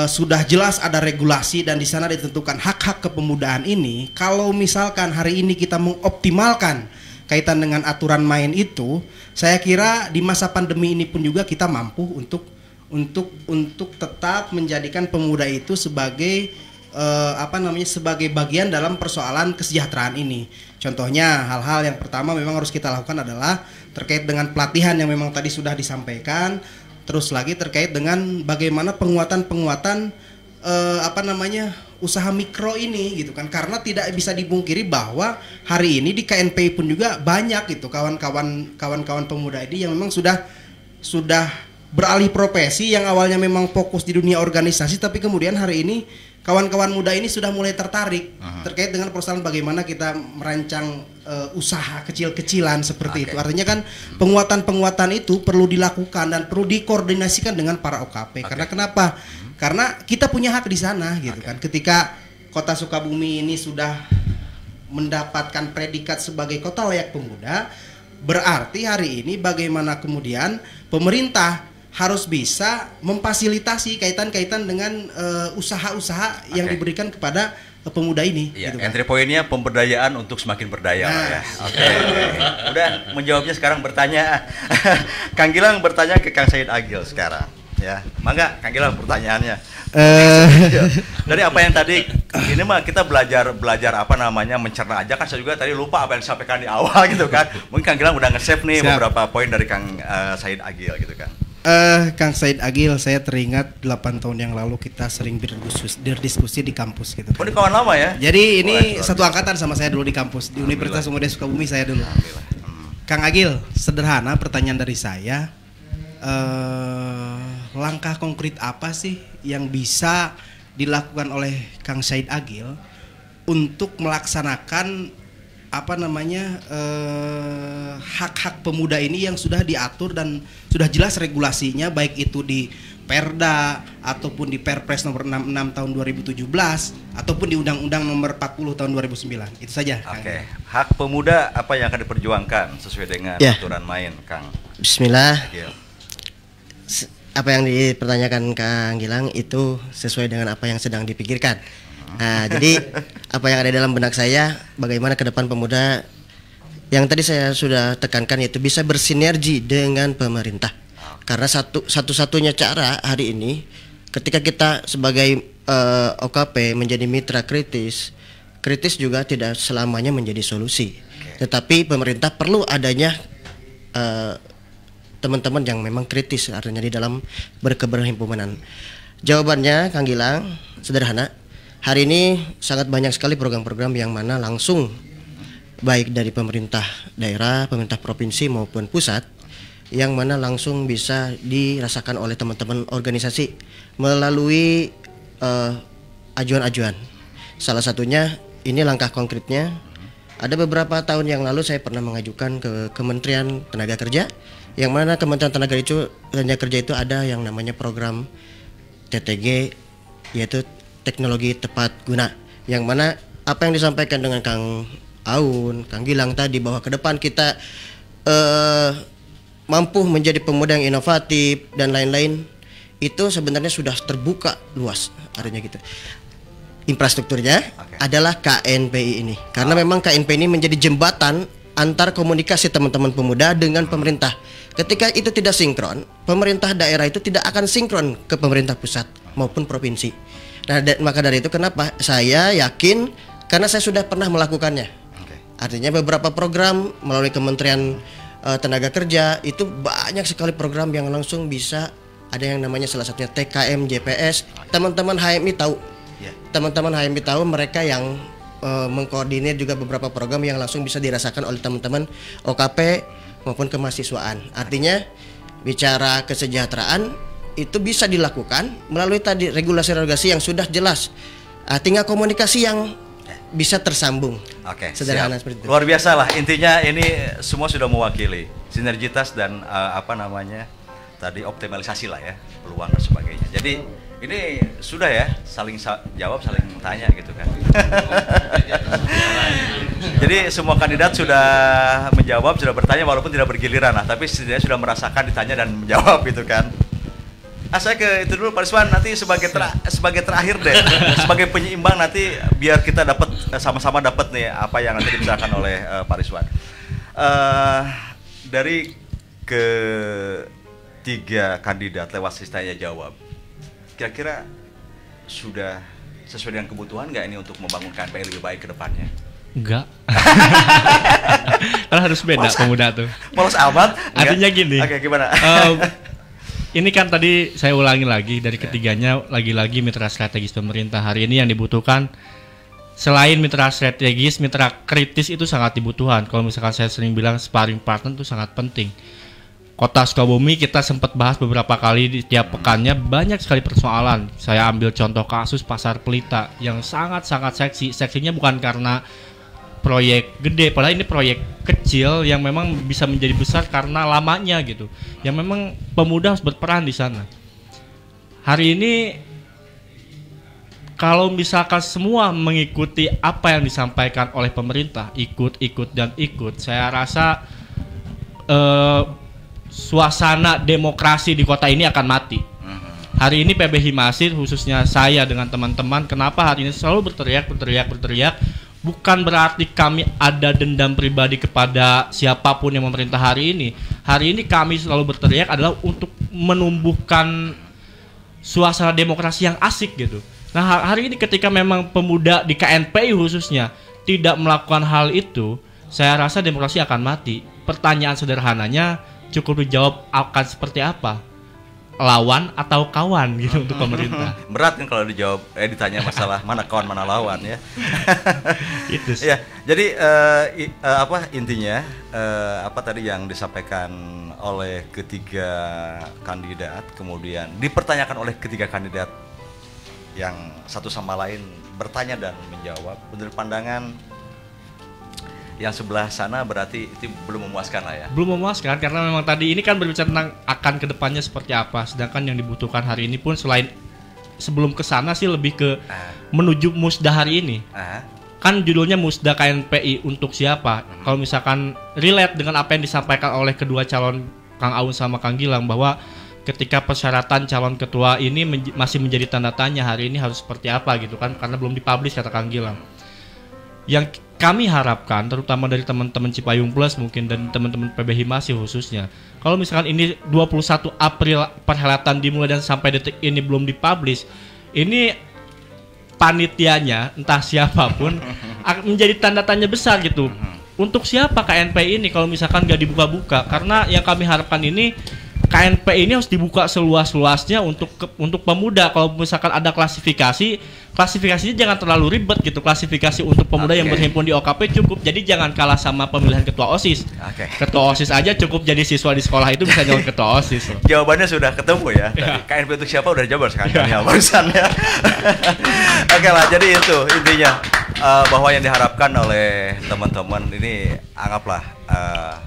sudah jelas ada regulasi dan di sana ditentukan hak-hak kepemudaan ini, kalau misalkan hari ini kita mengoptimalkan kaitan dengan aturan main itu, saya kira di masa pandemi ini pun juga kita mampu untuk tetap menjadikan pemuda itu sebagai sebagai bagian dalam persoalan kesejahteraan ini. Contohnya hal-hal yang pertama memang harus kita lakukan adalah terkait dengan pelatihan yang memang tadi sudah disampaikan, terus lagi terkait dengan bagaimana penguatan usaha mikro ini gitu kan, karena tidak bisa dipungkiri bahwa hari ini di KNPI pun juga banyak gitu kawan-kawan pemuda ini yang memang sudah beralih profesi, yang awalnya memang fokus di dunia organisasi, tapi kemudian hari ini kawan-kawan muda ini sudah mulai tertarik terkait dengan persoalan bagaimana kita merancang usaha kecil-kecilan seperti itu. Artinya kan penguatan-penguatan itu perlu dilakukan dan perlu dikoordinasikan dengan para OKP. Karena kenapa? Karena kita punya hak di sana gitu kan. Ketika Kota Sukabumi ini sudah mendapatkan predikat sebagai kota layak pemuda, berarti hari ini bagaimana kemudian pemerintah harus bisa memfasilitasi kaitan-kaitan dengan usaha-usaha yang diberikan kepada pemuda ini. Ya, gitu, entry pointnya pemberdayaan untuk semakin berdaya. Ya. Oke. Udah menjawabnya sekarang bertanya. Kang Gilang bertanya ke Kang Said Agil sekarang. Ya, mangga Kang Gilang pertanyaannya. Dari apa yang tadi ini mah kita belajar mencerna aja kan. Saya juga tadi lupa apa yang disampaikan di awal gitu kan. Mungkin Kang Gilang udah nge-save nih beberapa poin dari Kang Said Agil gitu kan. Kang Said Agil, saya teringat 8 tahun yang lalu kita sering berdiskusi di kampus gitu. Oh, ini kawan lama ya? Jadi ini satu angkatan sama saya dulu di kampus di Universitas Pemuda Sukabumi saya dulu. Kang Agil, sederhana pertanyaan dari saya, langkah konkret apa sih yang bisa dilakukan oleh Kang Said Agil untuk melaksanakan hak-hak pemuda ini yang sudah diatur dan sudah jelas regulasinya, baik itu di Perda ataupun di Perpres nomor 66 tahun 2017 ataupun di Undang-Undang nomor 40 tahun 2009. Itu saja. Oke. Hak pemuda apa yang akan diperjuangkan sesuai dengan aturan main, Kang? Bismillah. Apa yang dipertanyakan Kang Gilang itu sesuai dengan apa yang sedang dipikirkan. Nah, jadi apa yang ada dalam benak saya, bagaimana ke depan pemuda yang tadi saya sudah tekankan, yaitu bisa bersinergi dengan pemerintah. Karena satu-satunya cara hari ini ketika kita sebagai OKP menjadi mitra kritis juga tidak selamanya menjadi solusi. Tetapi pemerintah perlu adanya teman-teman yang memang kritis, artinya di dalam berkeberhimpunan. Jawabannya Kang Gilang sederhana. Hari ini sangat banyak sekali program-program yang mana langsung baik dari pemerintah daerah, pemerintah provinsi maupun pusat, yang mana langsung bisa dirasakan oleh teman-teman organisasi melalui ajuan-ajuan. Salah satunya ini langkah konkretnya. Ada beberapa tahun yang lalu saya pernah mengajukan ke Kementerian Tenaga Kerja, yang mana Kementerian Tenaga Kerja itu ada yang namanya program TTG, yaitu teknologi tepat guna, yang mana apa yang disampaikan dengan Kang Aun, Kang Gilang tadi, bahwa ke depan kita mampu menjadi pemuda yang inovatif dan lain-lain, itu sebenarnya sudah terbuka luas, artinya gitu. Infrastrukturnya adalah KNPI ini, karena memang KNPI ini menjadi jembatan antar komunikasi teman-teman pemuda dengan pemerintah. Ketika itu tidak sinkron, pemerintah daerah itu tidak akan sinkron ke pemerintah pusat maupun provinsi. Nah, maka dari itu kenapa saya yakin, karena saya sudah pernah melakukannya. Artinya beberapa program melalui Kementerian Tenaga Kerja itu banyak sekali program yang langsung bisa, ada yang namanya salah satunya TKM JPS. Teman-teman HMI tahu, teman-teman HMI tahu, mereka yang mengkoordinir juga beberapa program yang langsung bisa dirasakan oleh teman-teman OKP maupun kemahasiswaan. Artinya bicara kesejahteraan itu bisa dilakukan melalui tadi regulasi-regulasi yang sudah jelas. Tinggal komunikasi yang bisa tersambung. Oke, sederhana siap. seperti itu. Luar biasa lah, intinya ini semua sudah mewakili sinergitas dan tadi optimalisasi lah ya, peluang dan sebagainya. Jadi ini sudah ya, saling jawab, saling tanya gitu kan. Jadi semua kandidat sudah menjawab, sudah bertanya walaupun tidak bergiliran lah, tapi setidaknya sudah merasakan ditanya dan menjawab gitu kan. Saya ke itu dulu Pak Rizwan, nanti sebagai terakhir deh, sebagai penyeimbang nanti biar kita dapat sama-sama dapat nih apa yang nanti dibicarakan oleh Pak Rizwan. Dari ketiga kandidat lewat sesi tanya jawab, kira-kira sudah sesuai dengan kebutuhan nggak ini untuk membangun KNPI lebih baik ke depannya? Enggak. Karena harus beda pemuda tuh. Polos amat. Artinya gini. Oke, gimana? Ini kan tadi saya ulangi lagi dari ketiganya, lagi-lagi mitra strategis pemerintah. Hari ini yang dibutuhkan selain mitra strategis, mitra kritis itu sangat dibutuhkan. Kalau misalkan saya sering bilang sparring partner itu sangat penting. Kota Sukabumi kita sempat bahas beberapa kali di tiap pekannya, banyak sekali persoalan. Saya ambil contoh kasus Pasar Pelita yang sangat-sangat seksi. Seksinya bukan karena proyek gede, padahal ini proyek kecil yang memang bisa menjadi besar karena lamanya gitu. Yang memang pemuda harus berperan di sana. Hari ini kalau misalkan semua mengikuti apa yang disampaikan oleh pemerintah, ikut, saya rasa suasana demokrasi di kota ini akan mati. Hari ini PB Himasi, khususnya saya dengan teman-teman, kenapa hari ini selalu berteriak, bukan berarti kami ada dendam pribadi kepada siapapun yang memerintah hari ini. Hari ini kami selalu berteriak adalah untuk menumbuhkan suasana demokrasi yang asik gitu. Nah, hari ini ketika memang pemuda di KNPI khususnya tidak melakukan hal itu, saya rasa demokrasi akan mati. Pertanyaan sederhananya cukup dijawab akan seperti apa? Lawan atau kawan gitu untuk pemerintah. Berat kan kalau dijawab ditanya masalah mana kawan mana lawan ya. Itu ya. Jadi intinya apa tadi yang disampaikan oleh ketiga kandidat, kemudian dipertanyakan oleh ketiga kandidat yang satu sama lain bertanya dan menjawab. Menurut pandangan yang sebelah sana berarti itu belum memuaskan lah ya. Belum memuaskan karena memang tadi ini kan berbicara tentang akan kedepannya seperti apa. Sedangkan yang dibutuhkan hari ini pun selain sebelum ke sana sih lebih ke menuju musda hari ini. Kan judulnya musda KNPI untuk siapa? Kalau misalkan relate dengan apa yang disampaikan oleh kedua calon Kang Aun sama Kang Gilang, bahwa ketika persyaratan calon ketua ini masih menjadi tanda tanya hari ini harus seperti apa gitu kan, karena belum dipublish kata Kang Gilang. Yang kami harapkan terutama dari teman-teman Cipayung Plus mungkin dan teman-teman PB Himasi khususnya, kalau misalkan ini 21 April perhelatan dimulai dan sampai detik ini belum dipublish, ini panitianya entah siapapun menjadi tanda tanya besar gitu. Untuk siapa KNPI ini kalau misalkan gak dibuka-buka? Karena yang kami harapkan ini KNPI ini harus dibuka seluas-luasnya untuk pemuda. Kalau misalkan ada klasifikasi klasifikasinya jangan terlalu ribet gitu. Klasifikasi untuk pemuda yang berhimpun di OKP cukup. Jadi jangan kalah sama pemilihan ketua OSIS. Ketua OSIS aja cukup jadi siswa di sekolah itu bisa nyalon ketua OSIS. Jawabannya sudah ketemu ya. KNP untuk siapa udah jawab sekarang ya barusan ya. Oke lah, jadi itu intinya bahwa yang diharapkan oleh teman-teman ini, anggaplah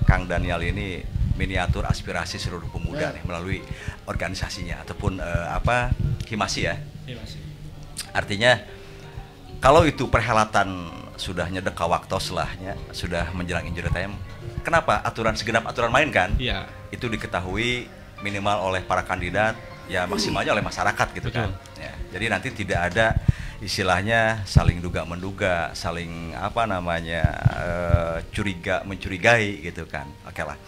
Kang Daniel ini miniatur aspirasi seluruh pemuda nih melalui organisasinya ataupun Himasi ya. Artinya kalau itu perhelatan sudah nyedeka waktu selahnya, sudah menjelang injury time, kenapa segenap aturan main kan? Iya. Itu diketahui minimal oleh para kandidat, ya maksimalnya oleh masyarakat gitu kan. Ya, jadi nanti tidak ada istilahnya saling duga menduga, saling curiga mencurigai gitu kan. Oke lah.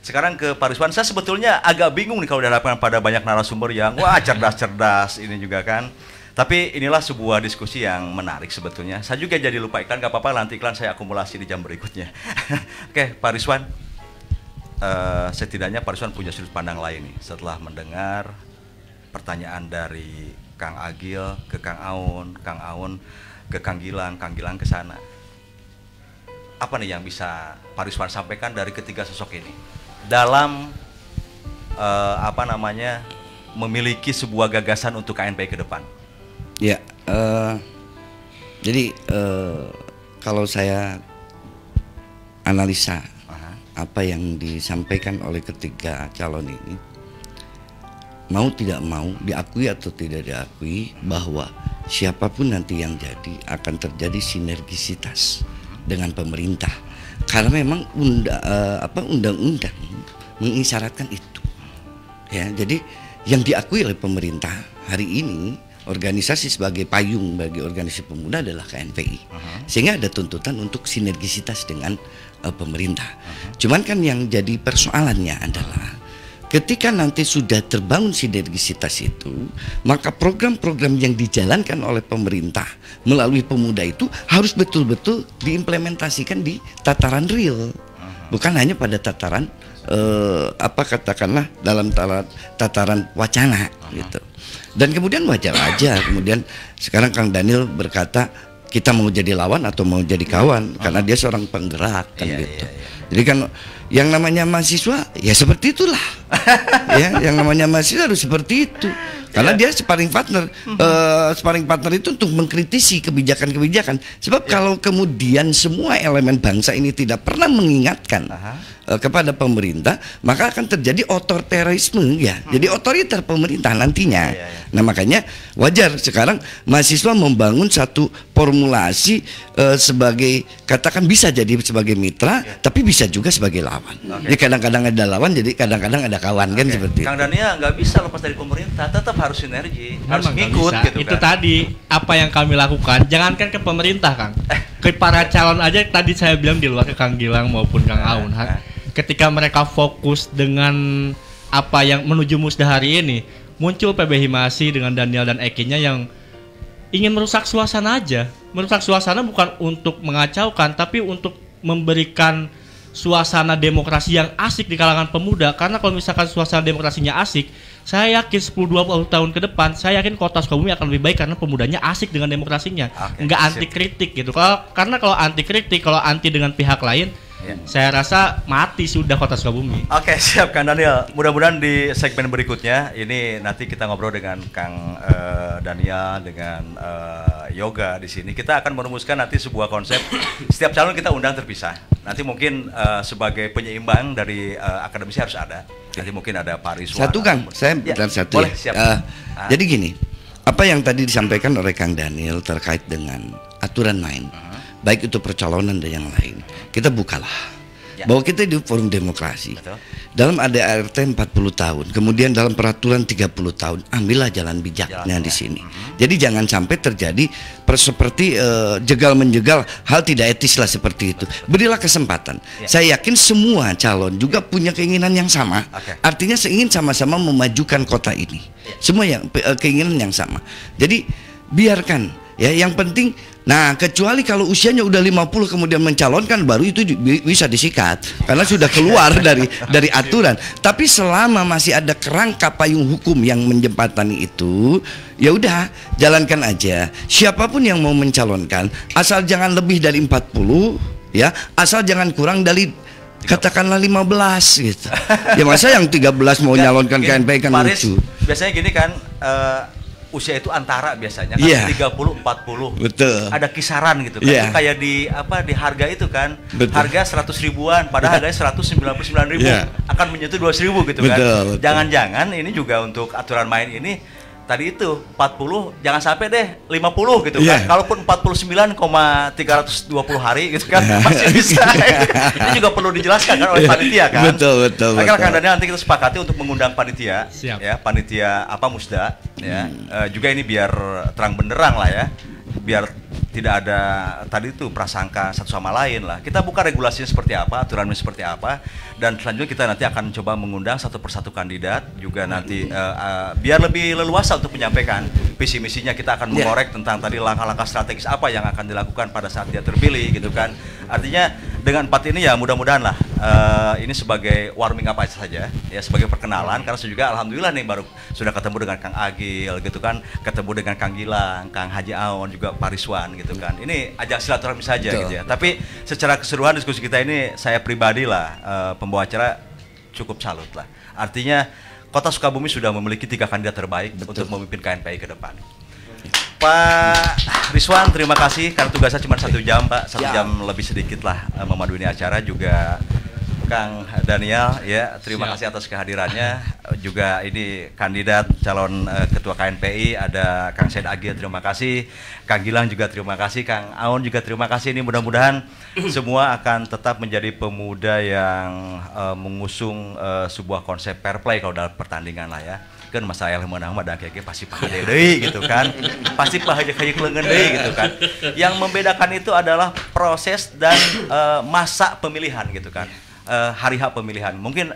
Sekarang ke Pak Rizwan, saya sebetulnya agak bingung nih kalau dihadapkan pada banyak narasumber yang wah cerdas-cerdas ini juga kan. Tapi inilah sebuah diskusi yang menarik sebetulnya. Saya juga jadi lupa iklan, gak apa-apa, nanti iklan saya akumulasi di jam berikutnya. Oke, Pak Rizwan, setidaknya Pak Rizwan punya sudut pandang lain nih setelah mendengar pertanyaan dari Kang Agil ke Kang Aun ke Kang Gilang ke sana. Apa nih yang bisa Pak Rizwan sampaikan dari ketiga sosok ini dalam memiliki sebuah gagasan untuk KNPI ke depan? Ya, jadi kalau saya analisa apa yang disampaikan oleh ketiga calon ini, mau tidak mau, diakui atau tidak diakui, bahwa siapapun nanti yang jadi akan terjadi sinergisitas dengan pemerintah, karena memang undang-undang mengisyaratkan itu. Ya, jadi yang diakui oleh pemerintah hari ini, organisasi sebagai payung bagi organisasi pemuda adalah KNPI. Sehingga ada tuntutan untuk sinergisitas dengan pemerintah. Cuman kan yang jadi persoalannya adalah ketika nanti sudah terbangun sinergisitas itu, maka program-program yang dijalankan oleh pemerintah melalui pemuda itu harus betul-betul diimplementasikan di tataran real, bukan hanya pada tataran katakanlah dalam tataran wacana gitu. Dan kemudian wajar aja kemudian sekarang Kang Daniel berkata kita mau jadi lawan atau mau jadi kawan, karena dia seorang penggerak kan gitu. Jadi kan yang namanya mahasiswa ya seperti itulah. Ya, yang namanya mahasiswa harus seperti itu. Karena dia sparring partner. Sparring partner itu untuk mengkritisi kebijakan-kebijakan. Sebab kalau kemudian semua elemen bangsa ini tidak pernah mengingatkan kepada pemerintah, maka akan terjadi otoriterisme ya. Jadi otoriter pemerintah nantinya. Nah, makanya wajar sekarang mahasiswa membangun satu formulasi sebagai, katakan bisa jadi sebagai mitra, tapi bisa juga sebagai lawan. Jadi kadang-kadang ada lawan, jadi kadang-kadang ada kawan kan seperti itu. Kang Daniel nggak bisa lepas dari pemerintah, tetap harus sinergi, harus ngikut gitu itu kan. Tadi apa yang kami lakukan, jangankan ke pemerintah Kang, ke para calon aja tadi saya bilang di luar, ke Kang Gilang maupun Kang Aun, ketika mereka fokus dengan apa yang menuju musda hari ini, muncul PB Himasi dengan Daniel dan Ekinya yang ingin merusak suasana aja. Merusak suasana bukan untuk mengacaukan, tapi untuk memberikan suasana demokrasi yang asik di kalangan pemuda. Karena kalau misalkan suasana demokrasinya asik, saya yakin 10-20 tahun ke depan, saya yakin Kota Sukabumi akan lebih baik karena pemudanya asik dengan demokrasinya. Nggak anti kritik gitu. Karena kalau anti kritik, kalau anti dengan pihak lain, saya rasa mati sudah Kota Sukabumi. Oke, siap Kang Daniel. Mudah-mudahan di segmen berikutnya ini nanti kita ngobrol dengan Kang Daniel, dengan Yoga di sini. Kita akan merumuskan nanti sebuah konsep. Setiap calon kita undang terpisah. Nanti mungkin sebagai penyeimbang dari akademisi harus ada. Nanti mungkin ada Pak Rizwan. Satu Kang, saya bilang satu. Boleh, siap. Jadi gini, apa yang tadi disampaikan oleh Kang Daniel terkait dengan aturan main, baik itu percalonan dan yang lain, kita bukalah bahwa kita di forum demokrasi. Dalam ADART 40 tahun, kemudian dalam peraturan 30 tahun, ambillah jalan bijaknya di sini. Jadi jangan sampai terjadi seperti jegal menjegal, hal tidak etis lah seperti itu. Berilah kesempatan. Saya yakin semua calon juga punya keinginan yang sama. Artinya ingin sama-sama memajukan kota ini. Semua yang keinginan yang sama. Jadi biarkan ya, yang penting Nah, kecuali kalau usianya udah 50 kemudian mencalonkan, baru itu bisa disikat karena sudah keluar dari aturan. Tapi selama masih ada kerangka payung hukum yang menjembatani itu, ya udah jalankan aja. Siapapun yang mau mencalonkan, asal jangan lebih dari 40 ya, asal jangan kurang dari katakanlah 15 gitu. Ya masa yang 13 mau nyalonkan KNPI kan lucu. Biasanya gini kan, usia itu antara biasanya kan 30 40. Betul. Ada kisaran gitu kan. Itu kayak di harga itu kan. Betul. Harga 100 ribuan padahal harganya 199.000 akan menyentuh 200.000 gitu kan. Jangan-jangan ini juga untuk aturan main ini tadi itu 40 jangan sampai deh 50 gitu kan. Kalaupun 49,320 hari gitu kan masih bisa. Ini juga perlu dijelaskan kan oleh panitia kan. Betul. Akhirnya Kang Daniel nanti kita sepakati untuk mengundang panitia. Siap. Ya, panitia apa Musda ya. Juga ini biar terang benderang lah ya. Biar tidak ada tadi itu prasangka satu sama lain lah. Kita buka regulasinya seperti apa, aturannya seperti apa, dan selanjutnya kita nanti akan coba mengundang satu persatu kandidat juga nanti biar lebih leluasa untuk menyampaikan visi misinya. Kita akan mengorek tentang tadi langkah-langkah strategis apa yang akan dilakukan pada saat dia terpilih gitu kan. Artinya dengan 4 ini ya mudah-mudahan lah ini sebagai warming up aja saja ya, sebagai perkenalan, karena saya juga alhamdulillah nih baru sudah ketemu dengan Kang Agil gitu kan, ketemu dengan Kang Gilang, Kang Haji Aon, juga Pak Rizwan gitu kan. Ini ajak silaturahmi saja gitu ya. Tapi secara keseluruhan diskusi kita ini saya pribadi lah pembawa acara cukup salut lah. Artinya Kota Sukabumi sudah memiliki 3 kandidat terbaik untuk memimpin KNPI ke depan. Pak Rizwan, terima kasih karena tugasnya cuma 1 jam Pak, 1 jam lebih sedikit lah memandu ini acara. Juga Kang Daniel ya, terima kasih atas kehadirannya. Juga ini kandidat calon ketua KNPI ada Kang Said Agil, terima kasih. Kang Gilang juga terima kasih, Kang Aon juga terima kasih. Ini mudah-mudahan semua akan tetap menjadi pemuda yang mengusung sebuah konsep fair play kalau dalam pertandingan lah ya. Kan masa yang menang mah dan kayak pasti pahade deui gitu kan. Pasti pahade kayak leungeun deui gitu kan. Yang membedakan itu adalah proses dan masa pemilihan gitu kan. Hari H pemilihan mungkin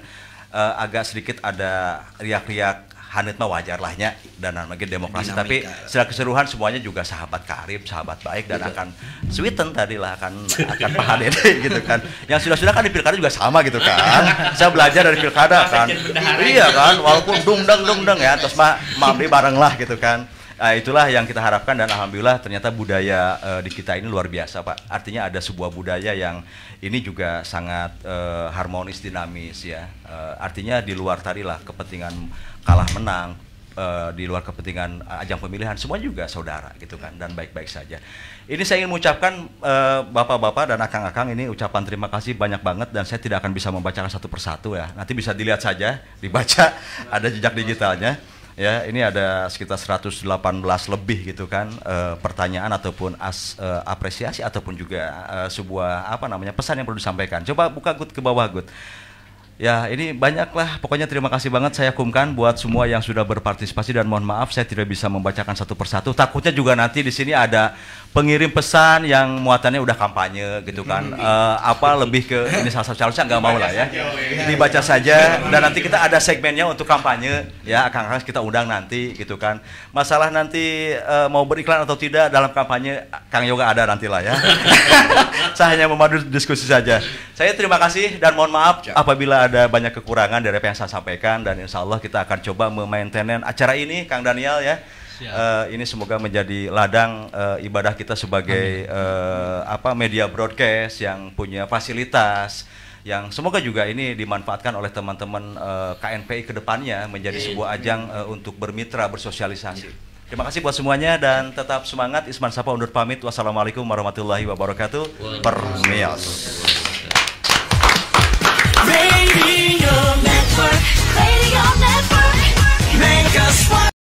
agak sedikit ada riak-riak hanet mah wajar lahnya dan mungkin demokrasi, tapi secara keseluruhan semuanya juga sahabat karib, sahabat baik, dan akan sweeten tadi lah akan paham gitu kan. Yang sudah kan di pilkada juga sama gitu kan. Saya belajar dari pilkada kan. Iya kan, walaupun dungdang ya, terus maaf bareng lah gitu kan. Itulah yang kita harapkan, dan alhamdulillah ternyata budaya di kita ini luar biasa Pak. Artinya ada sebuah budaya yang ini juga sangat harmonis, dinamis ya. Artinya di luar tadi lah kepentingan kalah menang, di luar kepentingan ajang pemilihan, semua juga saudara gitu kan, dan baik-baik saja. Ini saya ingin mengucapkan bapak-bapak dan akang-akang ini ucapan terima kasih banyak banget, dan saya tidak akan bisa membacakan satu persatu ya. Nanti bisa dilihat saja, dibaca, ada jejak digitalnya. Ya, ini ada sekitar 118 lebih gitu kan pertanyaan ataupun apresiasi ataupun juga sebuah pesan yang perlu disampaikan. Coba buka Gut ke bawah Gut. Ya, ini banyaklah, pokoknya terima kasih banget saya kumkan buat semua yang sudah berpartisipasi, dan mohon maaf saya tidak bisa membacakan satu persatu. Takutnya juga nanti di sini ada pengirim pesan yang muatannya udah kampanye gitu kan. Lebih ke ini salah satu calon, saya nggak mau lah ya. Dibaca saja, dan nanti kita ada segmennya untuk kampanye ya, akan kita undang nanti gitu kan. Masalah nanti mau beriklan atau tidak dalam kampanye, Kang Yoga ada nanti lah ya. Saya hanya memandu diskusi saja. Saya terima kasih dan mohon maaf apabila ada banyak kekurangan dari apa yang saya sampaikan, dan insya Allah kita akan coba memaintain acara ini Kang Daniel ya. Ini semoga menjadi ladang ibadah kita sebagai media broadcast yang punya fasilitas, yang semoga juga ini dimanfaatkan oleh teman-teman KNPI ke depannya menjadi sebuah ajang untuk bermitra, bersosialisasi. Terima kasih buat semuanya dan tetap semangat. Isman Sapa undur pamit. Wassalamualaikum warahmatullahi wabarakatuh. Permias. Radio Network, make us